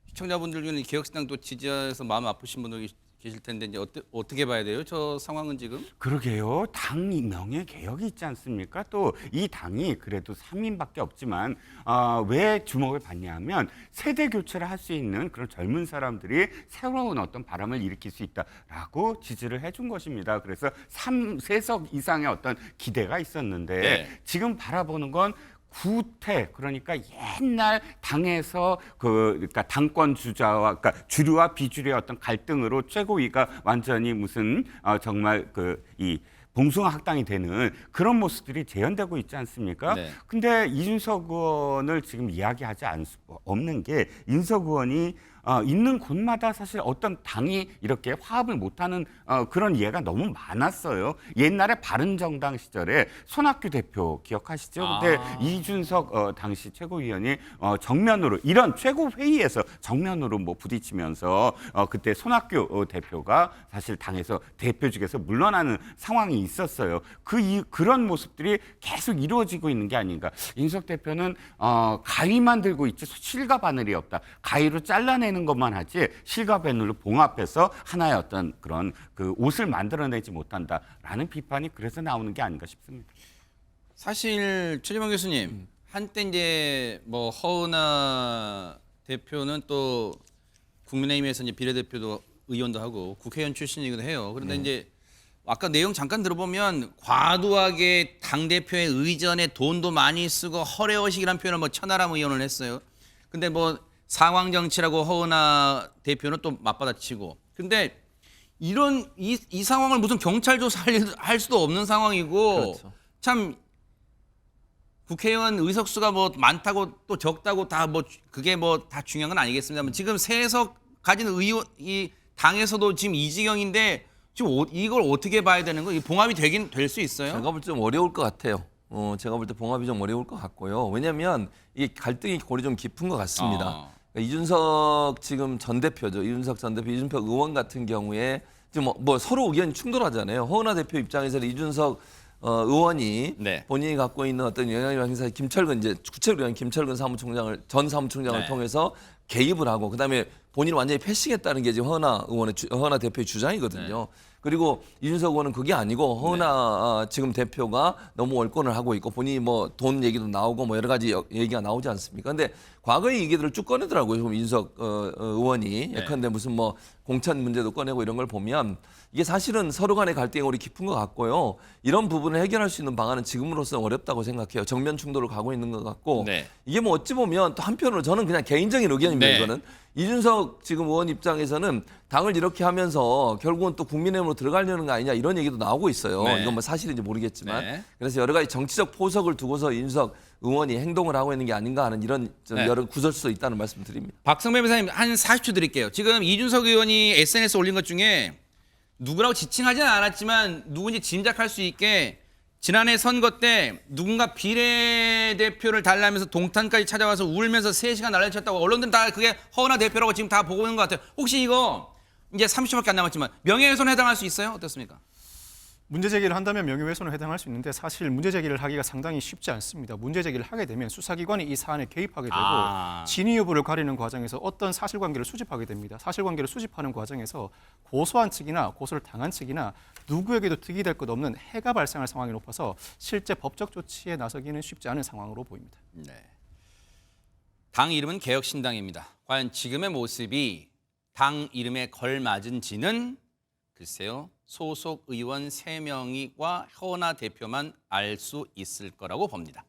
Speaker 1: 시청자분들 중에 개혁신당 또 지지해서 마음 아프신 분들이 계실 텐데 이제 어떻게 봐야 돼요? 저 상황은 지금?
Speaker 10: 그러게요. 당 명예 개혁이 있지 않습니까? 또 이 당이 그래도 3인밖에 없지만 왜 주목을 받냐면 세대 교체를 할 수 있는 그런 젊은 사람들이 새로운 어떤 바람을 일으킬 수 있다라고 지지를 해준 것입니다. 그래서 3세석 이상의 어떤 기대가 있었는데
Speaker 1: 네.
Speaker 10: 지금 바라보는 건 구태, 그러니까 옛날 당에서 그러니까 당권 주자와 그러니까 주류와 비주류의 어떤 갈등으로 최고위가 완전히 무슨 정말 이 봉숭아 학당이 되는 그런 모습들이 재현되고 있지 않습니까?
Speaker 1: 네.
Speaker 10: 근데 이준석 의원을 지금 이야기하지 없는 게 윤석 의원이 있는 곳마다 사실 어떤 당이 이렇게 화합을 못하는 그런 예가 너무 많았어요. 옛날에 바른정당 시절에 손학규 대표 기억하시죠? 근데 이준석 당시 최고위원이 정면으로 이런 최고회의에서 정면으로 뭐 부딪히면서 그때 손학규 대표가 사실 당에서 대표직에서 물러나는 상황이 있었어요. 그런 모습들이 계속 이루어지고 있는 게 아닌가. 이준석 대표는 가위만 들고 있지 실과 바늘이 없다. 가위로 잘라내는 것만 하지 실과 바늘로 봉합해서 하나의 어떤 그런 그 옷을 만들어내지 못한다라는 비판이 그래서 나오는 게 아닌가 싶습니다.
Speaker 1: 사실 최재명 교수님 한때 이제 뭐 허은하 대표는 또 국민의힘에서 이제 비례대표도 의원도 하고 국회의원 출신이기도 해요. 그런데 이제 아까 내용 잠깐 들어보면 과도하게 당 대표의 의전에 돈도 많이 쓰고 허례허식이라는 표현을 뭐 천하람 의원을 했어요. 근데 뭐 상황 정치라고 허은하 대표는 또 맞받아치고. 근데 이런 이 상황을 무슨 경찰 조사할 수도 없는 상황이고
Speaker 7: 그렇죠.
Speaker 1: 참 국회의원 의석수가 뭐 많다고 또 적다고 다 뭐 그게 뭐 다 중요한 건 아니겠습니다만 지금 세석 가진 의원 이 당에서도 지금 이 지경인데 지금 이걸 어떻게 봐야 되는 거예요? 봉합이 되긴 될 수 있어요?
Speaker 7: 제가 볼 때 좀 어려울 것 같아요. 제가 볼 때 봉합이 좀 어려울 것 같고요. 왜냐하면 이 갈등이 골이 좀 깊은 것 같습니다. 그러니까 이준석 지금 전 대표죠. 이준석 전 대표, 이준석 의원 같은 경우에 지금 뭐 서로 의견이 충돌하잖아요. 허은하 대표 입장에서는 이준석 의원이
Speaker 1: 네.
Speaker 7: 본인이 갖고 있는 어떤 영향력 행사 김철근 이제 구체적으로 김철근 전 사무총장을
Speaker 1: 네.
Speaker 7: 통해서 개입을 하고 그다음에 본인을 완전히 패싱했다는 게 지금 허은하 대표의 주장이거든요.
Speaker 1: 네.
Speaker 7: 그리고 이준석 의원은 그게 아니고 허은하 지금 대표가 너무 월권을 하고 있고 본인이 뭐 돈 얘기도 나오고 뭐 여러 가지 얘기가 나오지 않습니까? 근데 과거의 얘기들을 쭉 꺼내더라고요. 지금 이준석 의원이
Speaker 1: 네.
Speaker 7: 예컨대 무슨 뭐 공천 문제도 꺼내고 이런 걸 보면 이게 사실은 서로 간의 갈등이 우리 깊은 것 같고요. 이런 부분을 해결할 수 있는 방안은 지금으로서는 어렵다고 생각해요. 정면 충돌을 가고 있는 것 같고
Speaker 1: 네.
Speaker 7: 이게 뭐 어찌 보면 또 한편으로 저는 그냥 개인적인 의견입니다.
Speaker 1: 네.
Speaker 7: 이거는 이준석 지금 의원 입장에서는 당을 이렇게 하면서 결국은 또 국민의힘으로 들어가려는 거 아니냐 이런 얘기도 나오고 있어요.
Speaker 1: 네.
Speaker 7: 이건 뭐 사실인지 모르겠지만
Speaker 1: 네.
Speaker 7: 그래서 여러 가지 정치적 포석을 두고서 이준석 의원이 행동을 하고 있는 게 아닌가 하는 이런 좀
Speaker 1: 네.
Speaker 7: 여러 구설수도 있다는 말씀 드립니다.
Speaker 1: 박성배 변호사님 한 40초 드릴게요. 지금 이준석 의원이 SNS 올린 것 중에 누구라고 지칭하지는 않았지만 누군지 짐작할 수 있게 지난해 선거 때 누군가 비례대표를 달라면서 동탄까지 찾아와서 울면서 3시간 난리쳤다고 언론들은 다 그게 허은하 대표라고 지금 다 보고 있는 것 같아요. 혹시 이거 이제 30초밖에 안 남았지만 명예훼손에 해당할 수 있어요? 어떻습니까?
Speaker 3: 문제 제기를 한다면 명예훼손에 해당할 수 있는데 사실 문제 제기를 하기가 상당히 쉽지 않습니다. 문제 제기를 하게 되면 수사기관이 이 사안에 개입하게 되고 진위 여부를 가리는 과정에서 어떤 사실관계를 수집하게 됩니다. 사실관계를 수집하는 과정에서 고소한 측이나 고소를 당한 측이나 누구에게도 득이 될 것 없는 해가 발생할 상황이 높아서 실제 법적 조치에 나서기는 쉽지 않은 상황으로 보입니다.
Speaker 1: 네. 당 이름은 개혁신당입니다. 과연 지금의 모습이 당 이름에 걸맞은지는 글쎄요. 소속 의원 3명과 허은하 대표만 알 수 있을 거라고 봅니다.